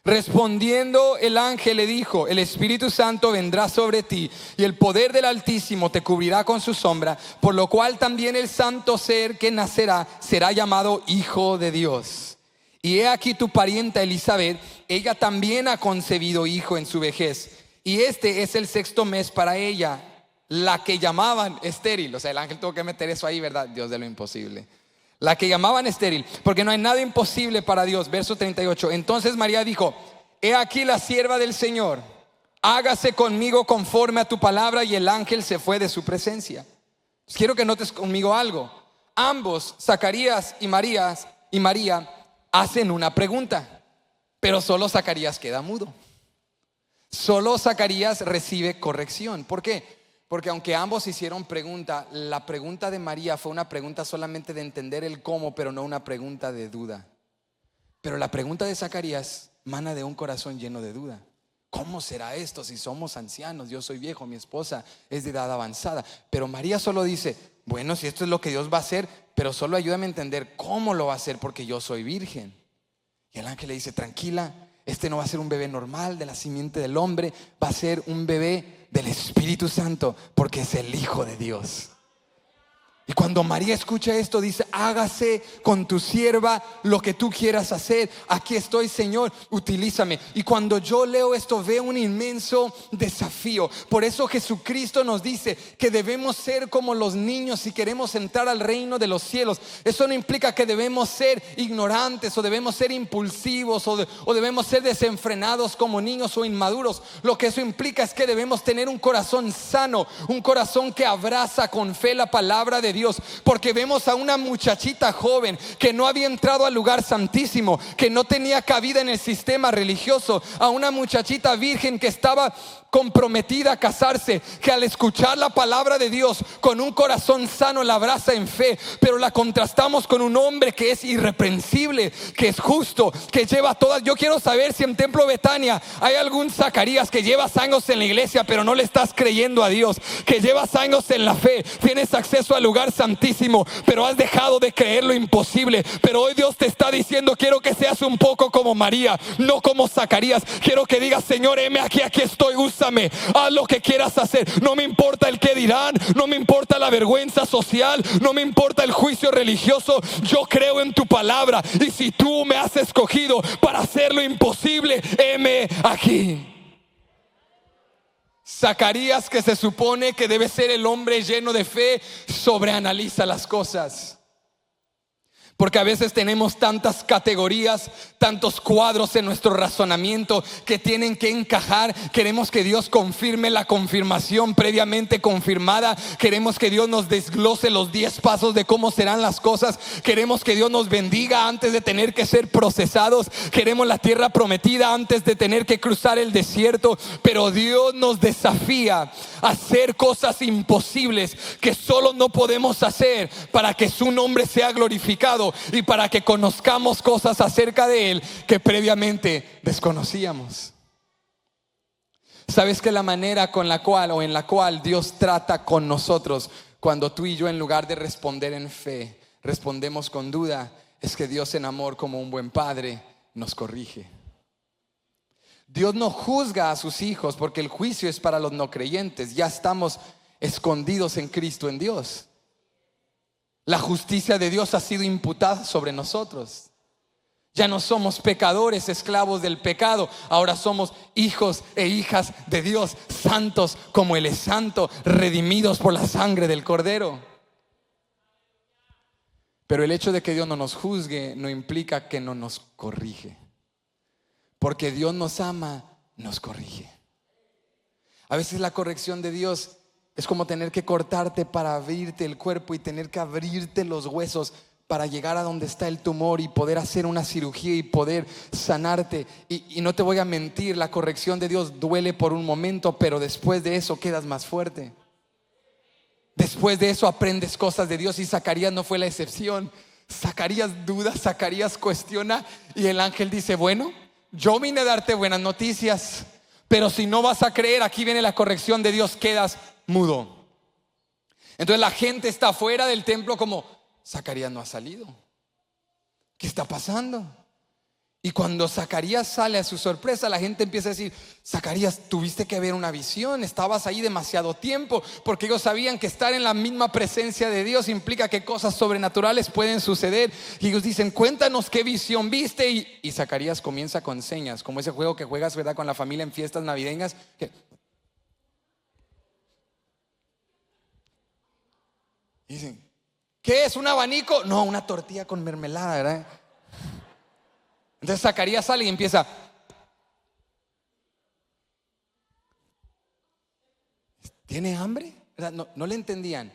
Respondiendo el ángel le dijo: el Espíritu Santo vendrá sobre ti, y el poder del Altísimo te cubrirá con su sombra, por lo cual también el santo ser que nacerá será llamado Hijo de Dios. Y he aquí tu parienta Elizabeth, ella también ha concebido hijo en su vejez, y este es el 6º mes para ella, la que llamaban estéril. O sea, el ángel tuvo que meter eso ahí, ¿verdad? Dios de lo imposible. La que llamaban estéril, porque no hay nada imposible para Dios. Verso 38. Entonces María dijo: he aquí la sierva del Señor, hágase conmigo conforme a tu palabra. Y el ángel se fue de su presencia. Quiero que notes conmigo algo. Ambos, Zacarías y María, hacen una pregunta. Pero solo Zacarías queda mudo. Solo Zacarías recibe corrección. ¿Por qué? Porque aunque ambos hicieron pregunta, la pregunta de María fue una pregunta solamente de entender el cómo, pero no una pregunta de duda. Pero la pregunta de Zacarías mana de un corazón lleno de duda. ¿Cómo será esto si somos ancianos? Yo soy viejo, mi esposa es de edad avanzada. Pero María solo dice, bueno, si esto es lo que Dios va a hacer, pero solo ayúdame a entender cómo lo va a hacer porque yo soy virgen. Y el ángel le dice, tranquila, este no va a ser un bebé normal de la simiente del hombre, va a ser un bebé del Espíritu Santo porque es el Hijo de Dios. Y cuando María escucha esto, dice, hágase con tu sierva lo que tú quieras hacer. Aquí estoy, Señor, utilízame. Y cuando yo leo esto, veo un inmenso desafío. Por eso Jesucristo nos dice que debemos ser como los niños si queremos entrar al reino de los cielos. Eso no implica que debemos ser ignorantes o debemos ser impulsivos o debemos ser desenfrenados como niños o inmaduros. Lo que eso implica es que debemos tener un corazón sano, un corazón que abraza con fe la palabra de Dios, porque vemos a una muchachita joven que no había entrado al lugar santísimo, que no tenía cabida en el sistema religioso, a una muchachita virgen que estaba comprometida a casarse, que al escuchar la palabra de Dios con un corazón sano la abraza en fe, pero la contrastamos con un hombre que es irreprensible, que es justo, que lleva todas. Yo quiero saber si en Templo Betania hay algún Zacarías que llevas años en la iglesia pero no le estás creyendo a Dios, que llevas años en la fe, tienes acceso al lugar santísimo, pero has dejado de creer lo imposible. Pero hoy Dios te está diciendo, quiero que seas un poco como María, no como Zacarías. Quiero que digas, Señor, heme aquí, aquí estoy, úsame, haz lo que quieras hacer. No me importa el qué dirán, no me importa la vergüenza social, no me importa el juicio religioso. Yo creo en tu palabra, y si tú me has escogido para hacer lo imposible, heme aquí. Zacarías, que se supone que debe ser el hombre lleno de fe, sobreanaliza las cosas. Porque a veces tenemos tantas categorías, tantos cuadros en nuestro razonamiento que tienen que encajar. Queremos que Dios confirme la confirmación previamente confirmada. Queremos que Dios nos desglose los 10 pasos de cómo serán las cosas. Queremos que Dios nos bendiga antes de tener que ser procesados. Queremos la tierra prometida antes de tener que cruzar el desierto. Pero Dios nos desafía a hacer cosas imposibles que solo no podemos hacer para que su nombre sea glorificado y para que conozcamos cosas acerca de Él que previamente desconocíamos. ¿Sabes que la manera con la cual o en la cual Dios trata con nosotros cuando tú y yo, en lugar de responder en fe, respondemos con duda? Es que Dios, en amor, como un buen padre, nos corrige. Dios no juzga a sus hijos porque el juicio es para los no creyentes. Ya estamos escondidos en Cristo, en Dios. La justicia de Dios ha sido imputada sobre nosotros. Ya no somos pecadores, esclavos del pecado. Ahora somos hijos e hijas de Dios, santos como Él es santo, redimidos por la sangre del Cordero. Pero el hecho de que Dios no nos juzgue no implica que no nos corrige. Porque Dios nos ama, nos corrige. A veces la corrección de Dios es como tener que cortarte para abrirte el cuerpo y tener que abrirte los huesos para llegar a donde está el tumor y poder hacer una cirugía y poder sanarte. Y no te voy a mentir, la corrección de Dios duele por un momento, pero después de eso quedas más fuerte. Después de eso aprendes cosas de Dios, y Zacarías no fue la excepción. Zacarías duda, Zacarías cuestiona, y el ángel dice, bueno, yo vine a darte buenas noticias, pero si no vas a creer, aquí viene la corrección de Dios, quedas mudo. Entonces la gente está fuera del templo como, Zacarías no ha salido, ¿qué está pasando? Y cuando Zacarías sale, a su sorpresa, la gente empieza a decir, Zacarías, tuviste que ver una visión, estabas ahí demasiado tiempo. Porque ellos sabían que estar en la misma presencia de Dios implica que cosas sobrenaturales pueden suceder. Y ellos dicen, cuéntanos qué visión viste. Y Zacarías comienza con señas, como ese juego que juegas, ¿verdad?, con la familia en fiestas navideñas, que dicen, ¿qué es? ¿Un abanico? No, una tortilla con mermelada, ¿verdad? Entonces Zacarías sale y empieza, ¿tiene hambre? No le entendían.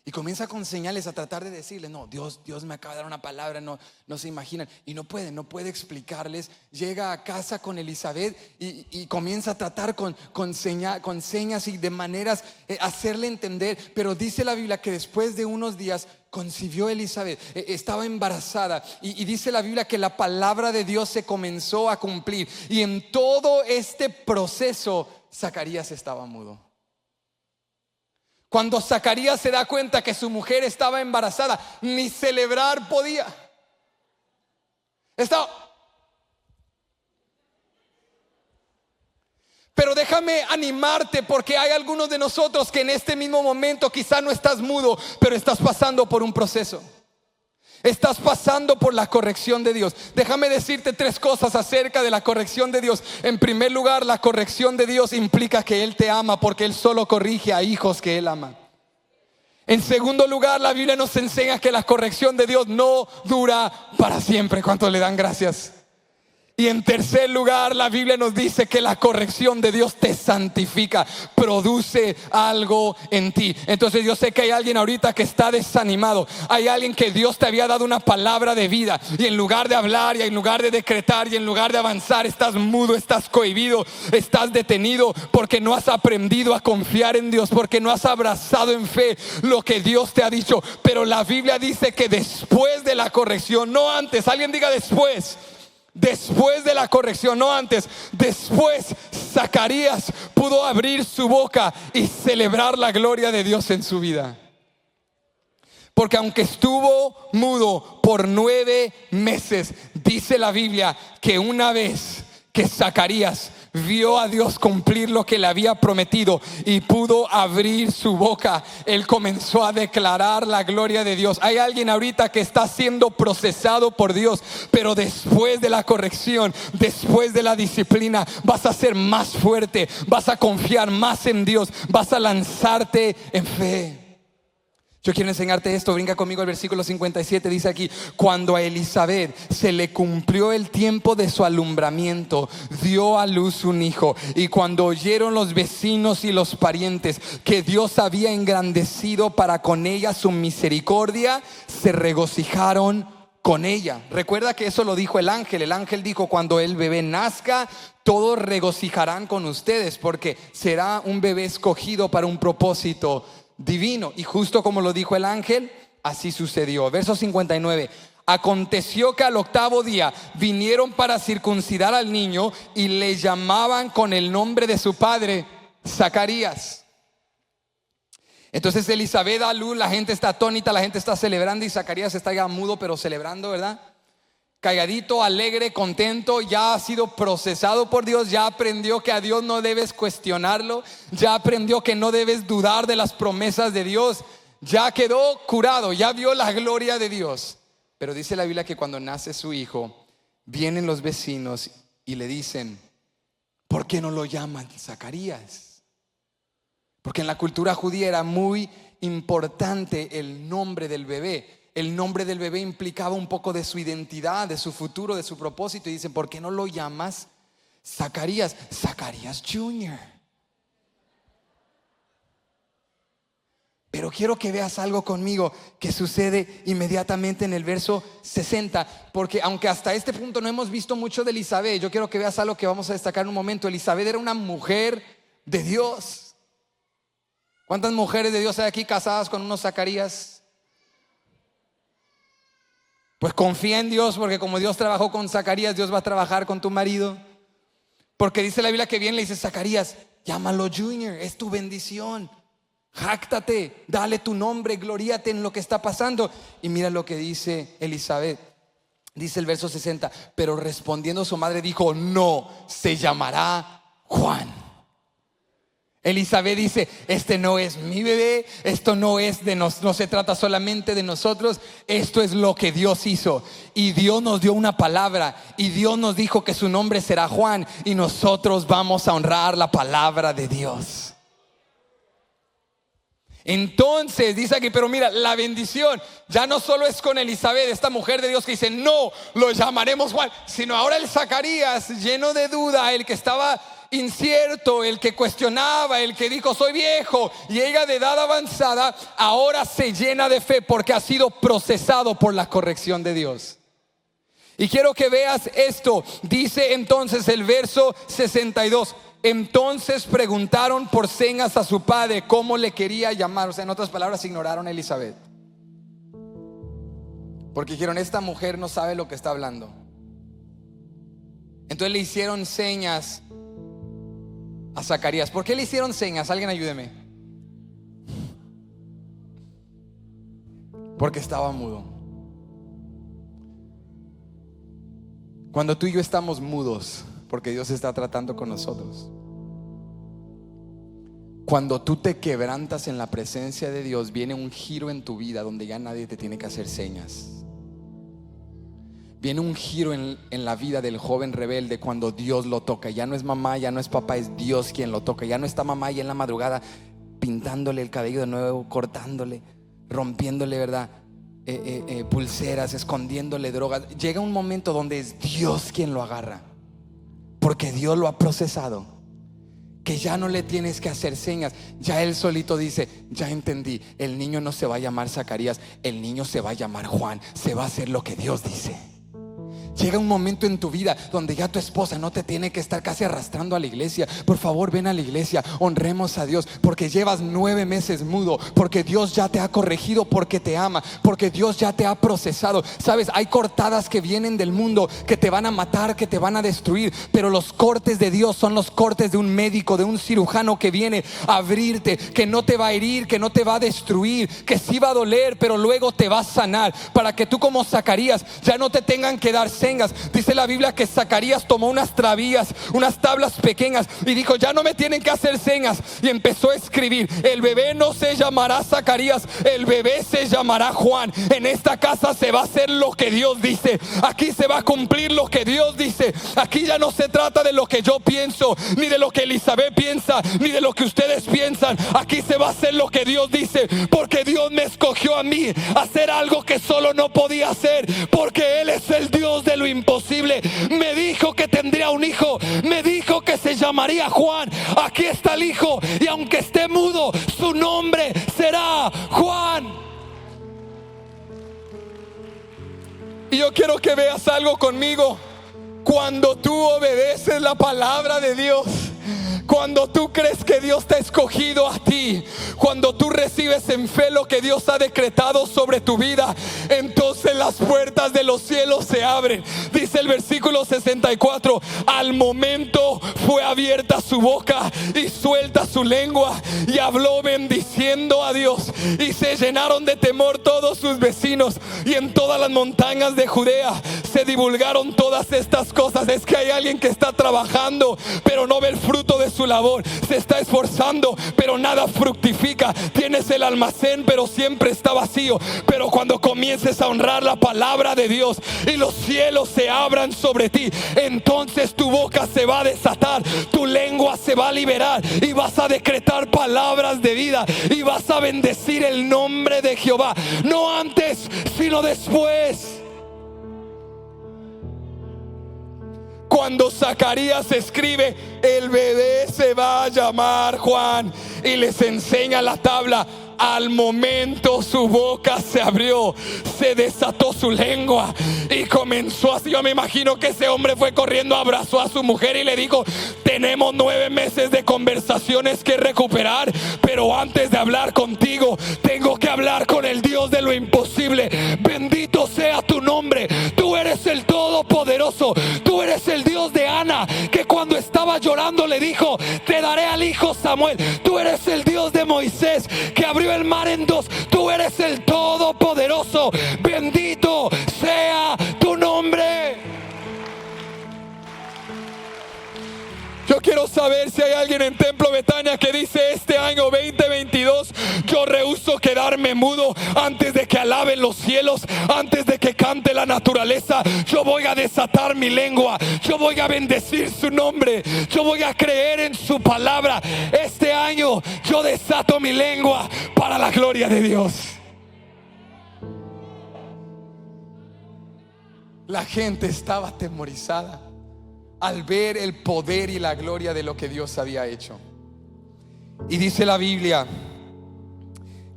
Y comienza con señales a tratar de decirles, no, Dios me acaba de dar una palabra, no se imaginan. Y no puede explicarles. Llega a casa con Elizabeth y comienza a tratar con señas y de maneras hacerle entender. Pero dice la Biblia que después de unos días concibió Elizabeth, estaba embarazada. Y dice la Biblia que la palabra de Dios se comenzó a cumplir. Y en todo este proceso, Zacarías estaba mudo. Cuando Zacarías se da cuenta que su mujer estaba embarazada, ni celebrar podía. Pero déjame animarte, porque hay algunos de nosotros que en este mismo momento quizá no estás mudo, pero estás pasando por un proceso. Estás pasando por la corrección de Dios. Déjame decirte 3 cosas acerca de la corrección de Dios. En primer lugar, la corrección de Dios implica que Él te ama, porque Él solo corrige a hijos que Él ama. En segundo lugar, la Biblia nos enseña que la corrección de Dios no dura para siempre. ¿Cuántos le dan gracias? Y en tercer lugar, la Biblia nos dice que la corrección de Dios te santifica, produce algo en ti. Entonces yo sé que hay alguien ahorita que está desanimado. Hay alguien que Dios te había dado una palabra de vida, y en lugar de hablar, y en lugar de decretar, y en lugar de avanzar, estás mudo, estás cohibido, estás detenido, porque no has aprendido a confiar en Dios, porque no has abrazado en fe lo que Dios te ha dicho. Pero la Biblia dice que después de la corrección, no antes, alguien diga después. Después de la corrección, no antes. Después Zacarías pudo abrir su boca y celebrar la gloria de Dios en su vida. Porque aunque estuvo mudo por 9 meses, dice la Biblia que una vez que Zacarías vio a Dios cumplir lo que le había prometido y pudo abrir su boca, él comenzó a declarar la gloria de Dios. Hay alguien ahorita que está siendo procesado por Dios, pero después de la corrección, después de la disciplina, vas a ser más fuerte, vas a confiar más en Dios, vas a lanzarte en fe. Yo quiero enseñarte esto. Brinca conmigo al versículo 57. Dice aquí: cuando a Elizabeth se le cumplió el tiempo de su alumbramiento, dio a luz un hijo. Y cuando oyeron los vecinos y los parientes que Dios había engrandecido para con ella su misericordia, se regocijaron con ella. Recuerda que eso lo dijo el ángel. El ángel dijo: cuando el bebé nazca, todos regocijarán con ustedes, porque será un bebé escogido para un propósito divino. Y justo como lo dijo el ángel, así sucedió. Verso 59. Aconteció que al 8º día vinieron para circuncidar al niño y le llamaban con el nombre de su padre, Zacarías. Entonces Elizabeth da luz, la gente está atónita, la gente está celebrando, y Zacarías está ya mudo pero celebrando, ¿verdad? Calladito, alegre, contento. Ya ha sido procesado por Dios. Ya aprendió que a Dios no debes cuestionarlo. Ya aprendió que no debes dudar de las promesas de Dios. Ya quedó curado, ya vio la gloria de Dios. Pero dice la Biblia que cuando nace su hijo, vienen los vecinos y le dicen: ¿por qué no lo llaman Zacarías? Porque en la cultura judía era muy importante el nombre del bebé. El nombre del bebé implicaba un poco de su identidad, de su futuro, de su propósito. Y dicen: ¿por qué no lo llamas Zacarías? Zacarías Jr. Pero quiero que veas algo conmigo que sucede inmediatamente en el verso 60. Porque aunque hasta este punto no hemos visto mucho de Elizabeth, yo quiero que veas algo que vamos a destacar en un momento. Elizabeth era una mujer de Dios. ¿Cuántas mujeres de Dios hay aquí casadas con unos Zacarías? Pues confía en Dios, porque como Dios trabajó con Zacarías, Dios va a trabajar con tu marido. Porque dice la Biblia que bien le dice: Zacarías, llámalo Junior, es tu bendición. Jáctate, dale tu nombre, gloríate en lo que está pasando. Y mira lo que dice Elizabeth. Dice el verso 60: pero respondiendo su madre dijo: no, se llamará Juan. Elizabeth dice: este no es mi bebé, esto no es de nos, no se trata solamente de nosotros, esto es lo que Dios hizo. Y Dios nos dio una palabra, y Dios nos dijo que su nombre será Juan, y nosotros vamos a honrar la palabra de Dios. Entonces dice aquí, pero mira, la bendición ya no solo es con Elizabeth, esta mujer de Dios que dice, no, lo llamaremos Juan, sino ahora el Zacarías, lleno de duda, el que estaba incierto, el que cuestionaba, el que dijo soy viejo y ella de edad avanzada, ahora se llena de fe porque ha sido procesado por la corrección de Dios. Y quiero que veas esto. Dice entonces el verso 62, entonces preguntaron por señas a su padre cómo le quería llamar. O sea, en otras palabras, ignoraron a Elizabeth porque dijeron, esta mujer no sabe lo que está hablando. Entonces le hicieron señas a Zacarías. ¿Por qué le hicieron señas? Alguien ayúdeme. Porque estaba mudo. Cuando tú y yo estamos mudos, porque Dios está tratando con nosotros. Cuando tú te quebrantas en la presencia de Dios, viene un giro en tu vida donde ya nadie te tiene que hacer señas. Viene un giro en la vida del joven rebelde cuando Dios lo toca. Ya no es mamá, ya no es papá, es Dios quien lo toca. Ya no está mamá y en la madrugada pintándole el cabello de nuevo, cortándole, rompiéndole, ¿verdad? Pulseras, escondiéndole drogas. Llega un momento donde es Dios quien lo agarra, porque Dios lo ha procesado, que ya no le tienes que hacer señas. Ya él solito dice, ya entendí, el niño no se va a llamar Zacarías, el niño se va a llamar Juan. Se va a hacer lo que Dios dice. Llega un momento en tu vida donde ya tu esposa no te tiene que estar casi arrastrando a la iglesia. Por favor, ven a la iglesia, honremos a Dios, porque llevas 9 meses mudo, porque Dios ya te ha corregido, porque te ama, porque Dios ya te ha procesado. Sabes, hay cortadas que vienen del mundo que te van a matar, que te van a destruir, pero los cortes de Dios son los cortes de un médico, de un cirujano que viene a abrirte, que no te va a herir, que no te va a destruir, que sí va a doler, pero luego te va a sanar, para que tú como Zacarías ya no te tengan que dar señas. Dice la Biblia que Zacarías tomó unas trabillas, unas tablas pequeñas y dijo, ya no me tienen que hacer señas, y empezó a escribir, el bebé no se llamará Zacarías, el bebé se llamará Juan. En esta casa se va a hacer lo que Dios dice, aquí se va a cumplir lo que Dios dice. Aquí ya no se trata de lo que yo pienso, ni de lo que Elizabeth piensa, ni de lo que ustedes piensan. Aquí se va a hacer lo que Dios dice, porque Dios me escogió a mí a hacer algo que solo no podía hacer, porque Él es el Dios de lo imposible. Me dijo que tendría un hijo, me dijo que se llamaría Juan. Aquí está el hijo, y aunque esté mudo, su nombre será Juan. Y yo quiero que veas algo conmigo. Cuando tú obedeces la palabra de Dios, cuando tú crees que Dios te ha escogido a ti, cuando tú recibes en fe lo que Dios ha decretado sobre tu vida, entonces las puertas de los cielos se abren. Dice el versículo 64, al momento fue abierta su boca y suelta su lengua, y habló bendiciendo a Dios, y se llenaron de temor todos sus vecinos, y en todas las montañas de Judea se divulgaron todas estas cosas. Es que hay alguien que está trabajando pero no ve el fruto de su labor, se está esforzando pero nada fructifica. Tienes el almacén pero siempre está vacío. Pero cuando comiences a honrar la palabra de Dios y los cielos se abran sobre ti, entonces tu boca se va a desatar, tu lengua se va a liberar, y vas a decretar palabras de vida, y vas a bendecir el nombre de Jehová, no antes sino después. Cuando Zacarías escribe, el bebé se va a llamar Juan, y les enseña la tabla, al momento su boca se abrió, se desató su lengua y comenzó así. Yo me imagino que ese hombre fue corriendo, abrazó a su mujer y le dijo, tenemos 9 meses de conversaciones que recuperar, pero antes de hablar contigo tengo que hablar con el Dios de lo imposible. Bendito sea tu nombre, tú eres el Todopoderoso, tú eres el Dios de Ana, que cuando estaba llorando le dijo, te daré al hijo Samuel. Tú eres el Dios de Moisés, que abrió el mar en 2. Tú eres el Todopoderoso, bendito sea tu nombre. Yo quiero saber si hay alguien en Templo Betania que dice: este año 2022 yo rehúso quedarme mudo antes de que alaben los cielos, antes de que cante la naturaleza. Yo voy a desatar mi lengua, yo voy a bendecir su nombre, yo voy a creer en su palabra. Este año yo desato mi lengua para la gloria de Dios. La gente estaba atemorizada al ver el poder y la gloria de lo que Dios había hecho. Y dice la Biblia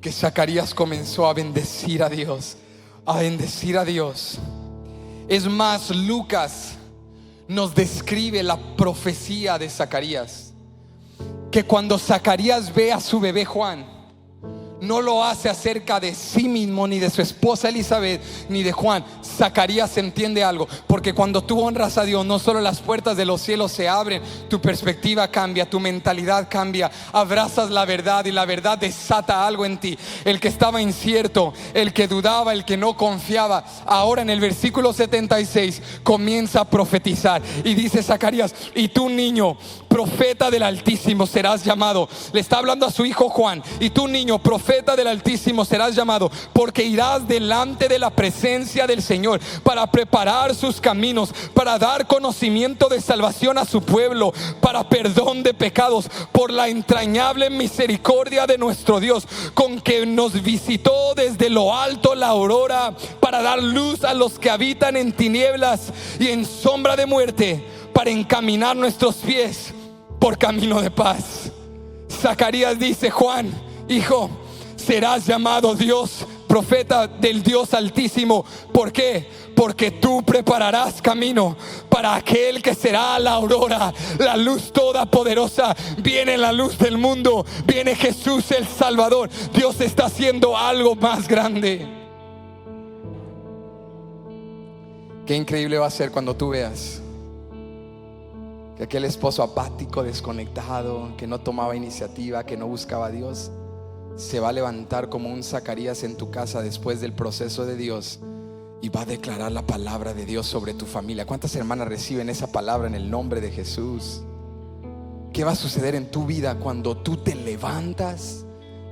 que Zacarías comenzó a bendecir a Dios, a bendecir a Dios. Es más, Lucas nos describe la profecía de Zacarías, que cuando Zacarías ve a su bebé Juan, no lo hace acerca de sí mismo, ni de su esposa Elizabeth, ni de Juan. Zacarías entiende algo, porque cuando tú honras a Dios, no solo las puertas de los cielos se abren, tu perspectiva cambia, tu mentalidad cambia, abrazas la verdad y la verdad desata algo en ti. El que estaba incierto, el que dudaba, el que no confiaba, ahora en el versículo 76 comienza a profetizar y dice Zacarías: y tú, niño, profeta del Altísimo serás llamado. Le está hablando a su hijo Juan: y tú, niño, profeta del Altísimo serás llamado, porque irás delante de la presencia del Señor para preparar sus caminos, para dar conocimiento de salvación a su pueblo, para perdón de pecados, por la entrañable misericordia de nuestro Dios, con que nos visitó desde lo alto la aurora, para dar luz a los que habitan en tinieblas y en sombra de muerte, para encaminar nuestros pies por camino de paz. Zacarías dice: Juan, hijo, serás llamado Dios, profeta del Dios Altísimo. ¿Por qué? Porque tú prepararás camino para aquel que será la aurora, la luz todopoderosa. Viene la luz del mundo, viene Jesús el Salvador. Dios está haciendo algo más grande. Qué increíble va a ser cuando tú veas que aquel esposo apático, desconectado, que no tomaba iniciativa, que no buscaba a Dios, se va a levantar como un Zacarías en tu casa después del proceso de Dios y va a declarar la palabra de Dios sobre tu familia. ¿Cuántas hermanas reciben esa palabra en el nombre de Jesús? ¿Qué va a suceder en tu vida cuando tú te levantas,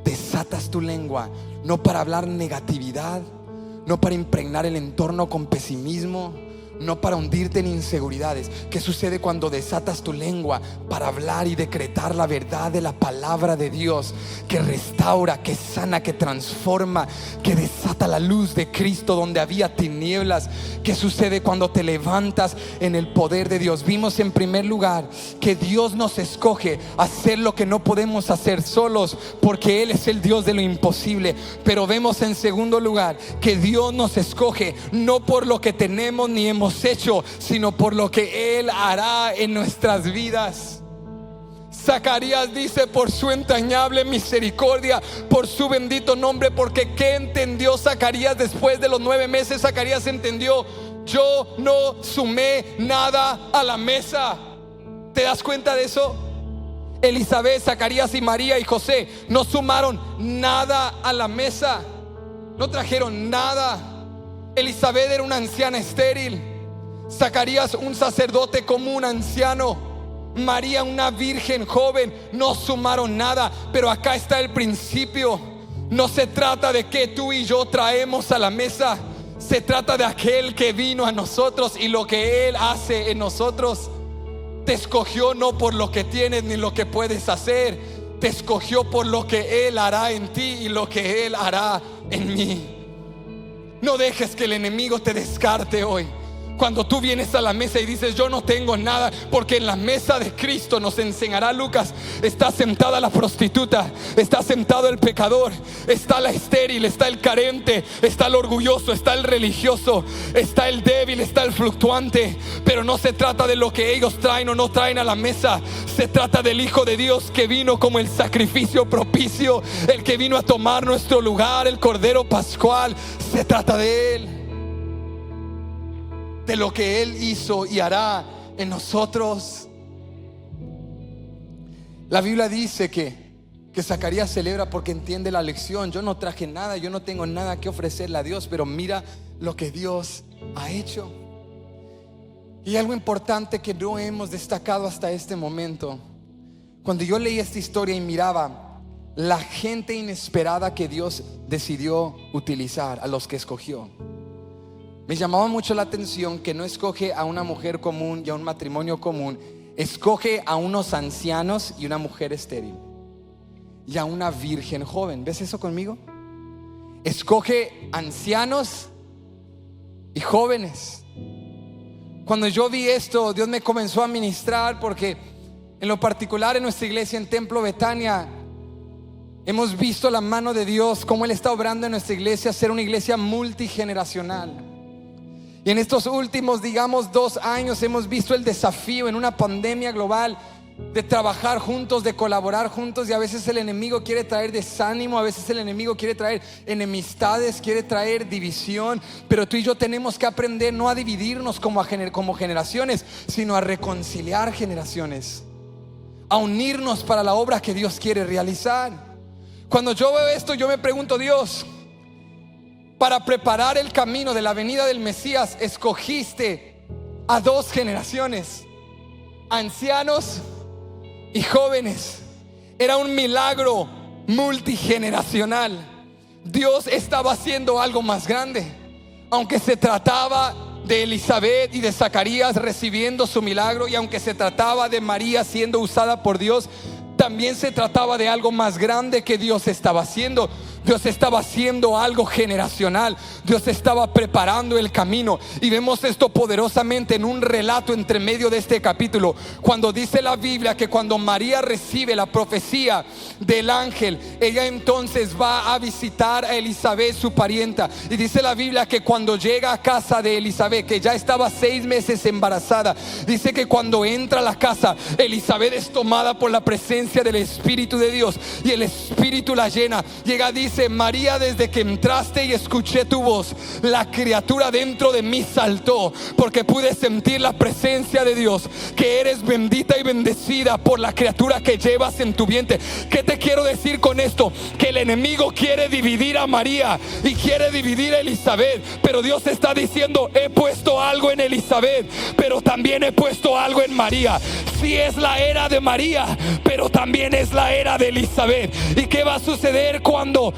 desatas tu lengua, no para hablar negatividad, no para impregnar el entorno con pesimismo, no para hundirte en inseguridades? ¿Qué sucede cuando desatas tu lengua para hablar y decretar la verdad de la palabra de Dios, que restaura, que sana, que transforma, que desata la luz de Cristo donde había tinieblas? ¿Qué sucede cuando te levantas en el poder de Dios? Vimos en primer lugar que Dios nos escoge a hacer lo que no podemos hacer solos, porque Él es el Dios de lo imposible. Pero vemos en segundo lugar que Dios nos escoge no por lo que tenemos ni hemos hecho, sino por lo que Él hará en nuestras vidas. Zacarías dice: por su entrañable misericordia, por su bendito nombre. Porque ¿qué entendió Zacarías después de los 9 meses? Zacarías entendió: yo no sumé nada a la mesa. ¿Te das cuenta de eso? Elizabeth, Zacarías y María y José no sumaron nada a la mesa, no trajeron nada. Elizabeth era una anciana estéril, Zacarías un sacerdote común anciano, María una virgen joven. No sumaron nada. Pero acá está el principio. No se trata de qué tú y yo traemos a la mesa, se trata de aquel que vino a nosotros y lo que Él hace en nosotros. Te escogió no por lo que tienes ni lo que puedes hacer, te escogió por lo que Él hará en ti y lo que Él hará en mí. No dejes que el enemigo te descarte hoy. Cuando tú vienes a la mesa y dices: yo no tengo nada, porque en la mesa de Cristo, nos enseñará Lucas, está sentada la prostituta, está sentado el pecador, está la estéril, está el carente, está el orgulloso, está el religioso, está el débil, está el fluctuante. Pero no se trata de lo que ellos traen o no traen a la mesa. Se trata del Hijo de Dios que vino como el sacrificio propicio, el que vino a tomar nuestro lugar, el Cordero Pascual. Se trata de Él, de lo que Él hizo y hará en nosotros. La Biblia dice que Zacarías celebra porque entiende la lección. Yo no traje nada, yo no tengo nada que ofrecerle a Dios, pero mira lo que Dios ha hecho. Y algo importante que no hemos destacado hasta este momento: cuando yo leí esta historia y miraba la gente inesperada que Dios decidió utilizar, a los que escogió, me llamaba mucho la atención que no escoge a una mujer común y a un matrimonio común. Escoge a unos ancianos y una mujer estéril y a una virgen joven. ¿Ves eso conmigo? Escoge ancianos y jóvenes. Cuando yo vi esto, Dios me comenzó a ministrar, porque en lo particular en nuestra iglesia, en Templo Betania, hemos visto la mano de Dios, cómo Él está obrando en nuestra iglesia, ser una iglesia multigeneracional. Y en estos últimos, digamos, 2 años hemos visto el desafío en una pandemia global de trabajar juntos, de colaborar juntos. Y a veces el enemigo quiere traer desánimo, a veces el enemigo quiere traer enemistades, quiere traer división. Pero tú y yo tenemos que aprender no a dividirnos como generaciones, sino a reconciliar generaciones, a unirnos para la obra que Dios quiere realizar. Cuando yo veo esto, yo me pregunto: Dios, para preparar el camino de la venida del Mesías, escogiste a 2 generaciones, ancianos y jóvenes. Era un milagro multigeneracional. Dios estaba haciendo algo más grande. Aunque se trataba de Elizabeth y de Zacarías recibiendo su milagro, y aunque se trataba de María siendo usada por Dios, también se trataba de algo más grande que Dios estaba haciendo. Dios estaba haciendo algo generacional. Dios estaba preparando el camino. Y vemos esto poderosamente en un relato entre medio de este capítulo, cuando dice la Biblia que cuando María recibe la profecía del ángel, ella entonces va a visitar a Elizabeth, su parienta. Y dice la Biblia que cuando llega a casa de Elizabeth, que ya estaba 6 meses embarazada, dice que cuando entra a la casa, Elizabeth es tomada por la presencia del Espíritu de Dios, y el Espíritu la llena. Llega, dice: María, desde que entraste y escuché tu voz, la criatura dentro de mí saltó, porque pude sentir la presencia de Dios. Que eres bendita y bendecida por la criatura que llevas en tu vientre. ¿Qué te quiero decir con esto? Que el enemigo quiere dividir a María y quiere dividir a Elizabeth, pero Dios está diciendo: he puesto algo en Elizabeth, pero también he puesto algo en María. Sí, es la era de María, pero también es la era de Elizabeth. ¿Y qué va a suceder cuando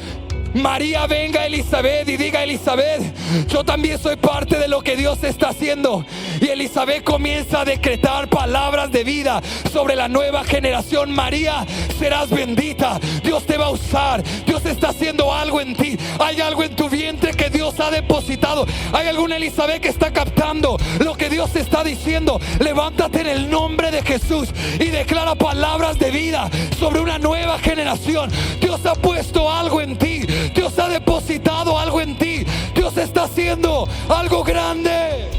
María venga a Elizabeth y diga: Elizabeth, yo también soy parte de lo que Dios está haciendo? Y Elizabeth comienza a decretar palabras de vida sobre la nueva generación. María, serás bendita, Dios te va a usar, Dios está haciendo algo en ti. Hay algo en tu vientre que Dios ha depositado. Hay alguna Elizabeth que está captando lo que Dios está diciendo. Levántate en el nombre de Jesús y declara palabras de vida sobre una nueva generación. Dios ha puesto algo en ti, Dios ha depositado algo en ti, Dios está haciendo algo grande.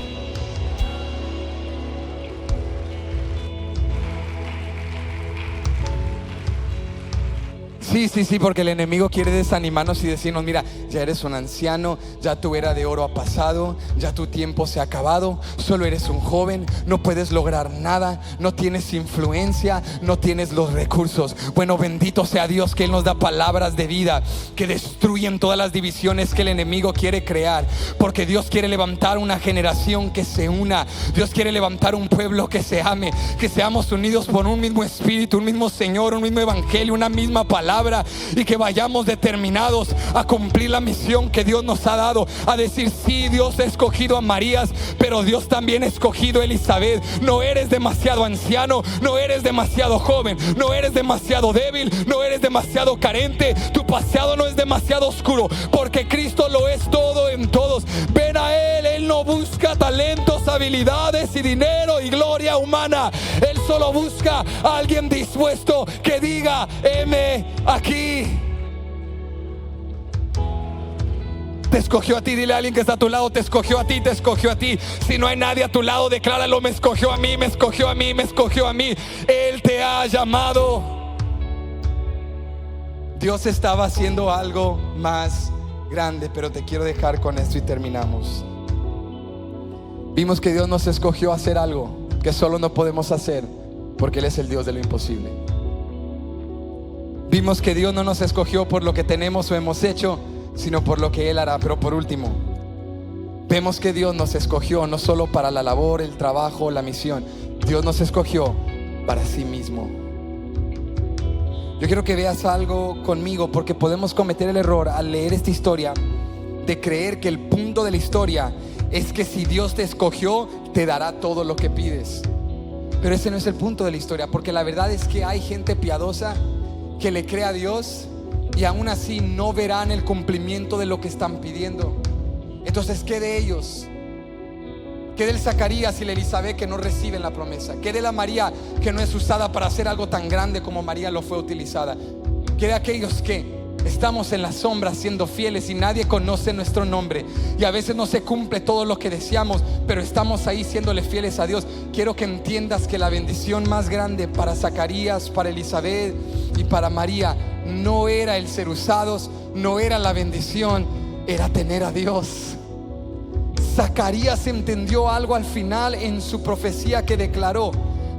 Sí, porque el enemigo quiere desanimarnos y decirnos: mira, ya eres un anciano, ya tu era de oro ha pasado, ya tu tiempo se ha acabado, solo eres un joven, no puedes lograr nada, no tienes influencia, no tienes los recursos. Bueno, bendito sea Dios, que Él nos da palabras de vida que destruyen todas las divisiones que el enemigo quiere crear, porque Dios quiere levantar una generación que se una. Dios quiere levantar un pueblo que se ame, que seamos unidos por un mismo espíritu, un mismo Señor, un mismo evangelio, una misma palabra, y que vayamos determinados a cumplir la misión que Dios nos ha dado, a decir: sí, Dios ha escogido a Marías, pero Dios también ha escogido a Elizabeth. No eres demasiado anciano, no eres demasiado joven, no eres demasiado débil, no eres demasiado carente. Tu pasado no es demasiado oscuro, porque Cristo lo es todo en todos. Ven a Él. Él no busca talentos, habilidades y dinero y gloria humana. Él solo busca a alguien dispuesto que diga: heme aquí. Te escogió a ti. Dile a alguien que está a tu lado: te escogió a ti, te escogió a ti. Si no hay nadie a tu lado, decláralo: me escogió a mí, me escogió a mí, me escogió a mí. Él te ha llamado. Dios estaba haciendo algo más grande, pero te quiero dejar con esto y terminamos. Vimos que Dios nos escogió a hacer algo que solo no podemos hacer, porque Él es el Dios de lo imposible. Vimos que Dios no nos escogió por lo que tenemos o hemos hecho, sino por lo que Él hará. Pero por último, vemos que Dios nos escogió no solo para la labor, el trabajo, la misión. Dios nos escogió para sí mismo. Yo quiero que veas algo conmigo, porque podemos cometer el error al leer esta historia de creer que el punto de la historia es que si Dios te escogió, te dará todo lo que pides. Pero ese no es el punto de la historia, porque la verdad es que hay gente piadosa que le cree a Dios y aún así no verán el cumplimiento de lo que están pidiendo. Entonces, ¿qué de ellos? ¿Qué del Zacarías y la Elizabeth que no reciben la promesa? ¿Qué de la María que no es usada para hacer algo tan grande como María lo fue utilizada? ¿Qué de aquellos que estamos en la sombra siendo fieles y nadie conoce nuestro nombre y a veces no se cumple todo lo que deseamos, pero estamos ahí siéndole fieles a Dios? Quiero que entiendas que la bendición más grande para Zacarías, para Elizabeth y para María no era el ser usados, no era la bendición, era tener a Dios. Zacarías entendió algo al final en su profecía que declaró.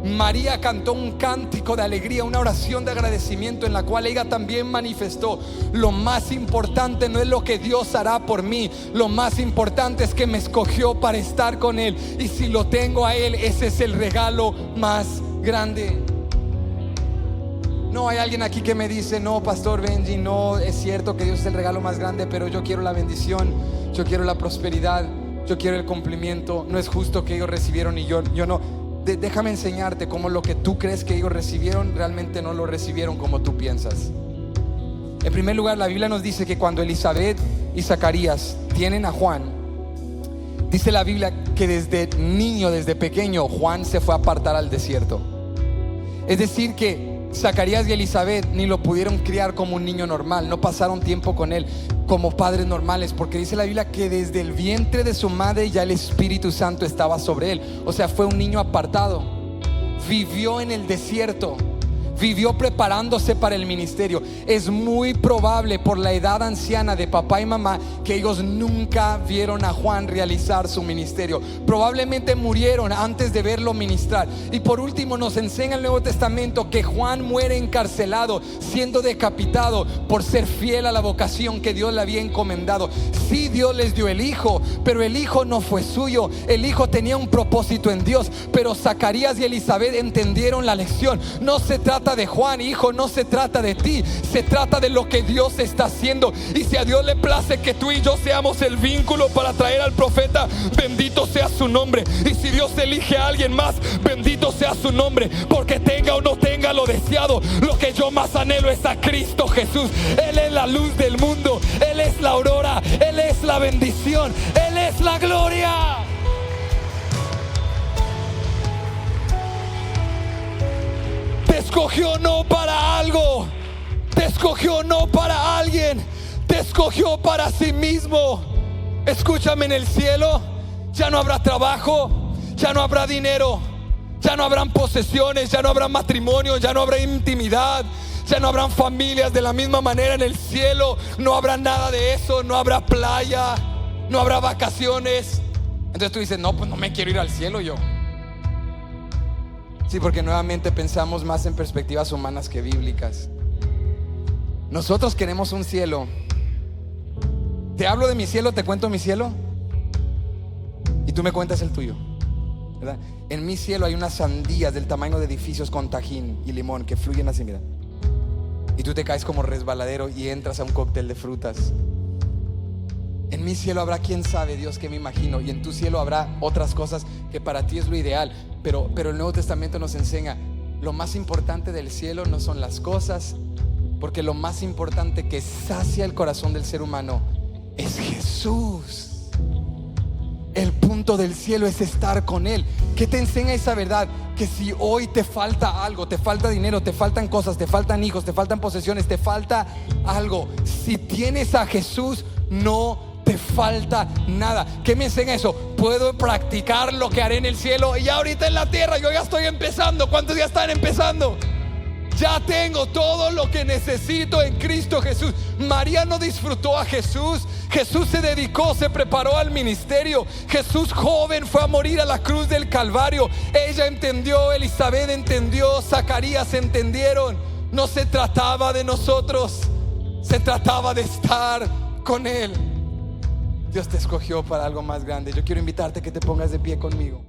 María cantó un cántico de alegría, una oración de agradecimiento en la cual ella también manifestó: lo más importante no es lo que Dios hará por mí, lo más importante es que me escogió para estar con Él, y si lo tengo a Él, ese es el regalo más grande. No hay alguien aquí que me dice: no, Pastor Benji, no es cierto que Dios es el regalo más grande, pero yo quiero la bendición, yo quiero la prosperidad, yo quiero el cumplimiento. No es justo que ellos recibieron y yo no. Déjame enseñarte cómo lo que tú crees que ellos recibieron realmente no lo recibieron como tú piensas. En primer lugar, la Biblia nos dice que cuando Elizabeth y Zacarías tienen a Juan, dice la Biblia que desde niño, desde pequeño, Juan se fue a apartar al desierto. Es decir que Zacarías y Elizabeth ni lo pudieron criar como un niño normal, no pasaron tiempo con él como padres normales, porque dice la Biblia que desde el vientre de su madre ya el Espíritu Santo estaba sobre él. O sea, fue un niño apartado, vivió en el desierto, vivió preparándose para el ministerio. Es muy probable, por la edad anciana de papá y mamá, que ellos nunca vieron a Juan realizar su ministerio. Probablemente murieron antes de verlo ministrar. Y por último, nos enseña el Nuevo Testamento que Juan muere encarcelado, siendo decapitado por ser fiel a la vocación que Dios le había encomendado. Sí, Dios les dio el hijo, pero el hijo no fue suyo. El hijo tenía un propósito en Dios. Pero Zacarías y Elizabeth entendieron la lección. No se trata de Juan, hijo, no se trata de ti, se trata de lo que Dios está haciendo. Y si a Dios le place que tú y yo seamos el vínculo para traer al profeta, bendito sea su nombre. Y si Dios elige a alguien más, bendito sea su nombre, porque tenga o no tenga lo deseado, lo que yo más anhelo es a Cristo Jesús. Él es la luz del mundo, Él es la aurora, Él es la bendición, Él es la gloria. Te escogió no para algo, te escogió no para alguien, te escogió para sí mismo. Escúchame, en el cielo ya no habrá trabajo, ya no habrá dinero, ya no habrán posesiones, ya no habrá matrimonio, ya no habrá intimidad, ya no habrán familias. De la misma manera, en el cielo no habrá nada de eso, no habrá playa, no habrá vacaciones. Entonces tú dices: no, pues no me quiero ir al cielo yo. Sí, porque nuevamente pensamos más en perspectivas humanas que bíblicas. Nosotros queremos un cielo. Te hablo de mi cielo, te cuento mi cielo y tú me cuentas el tuyo, ¿verdad? En mi cielo hay unas sandías del tamaño de edificios con tajín y limón que fluyen así, mira. Y tú te caes como resbaladero y entras a un cóctel de frutas. En mi cielo habrá, quién sabe, Dios, que me imagino. Y en tu cielo habrá otras cosas que para ti es lo ideal. Pero el Nuevo Testamento nos enseña: lo más importante del cielo no son las cosas, porque lo más importante que sacia el corazón del ser humano es Jesús. El punto del cielo es estar con Él. ¿Qué te enseña esa verdad? Que si hoy te falta algo, te falta dinero, te faltan cosas, te faltan hijos, te faltan posesiones, te falta algo, si tienes a Jesús, no te falta nada. ¿Qué me enseña eso? Puedo practicar lo que haré en el cielo y ahorita en la tierra. Yo ya estoy empezando. ¿Cuántos ya están empezando? Ya tengo todo lo que necesito en Cristo Jesús. María no disfrutó a Jesús. Jesús se dedicó, se preparó al ministerio. Jesús joven fue a morir a la cruz del Calvario. Ella entendió, Elizabeth entendió, Zacarías entendieron. No se trataba de nosotros, se trataba de estar con Él. Dios te escogió para algo más grande. Yo quiero invitarte a que te pongas de pie conmigo.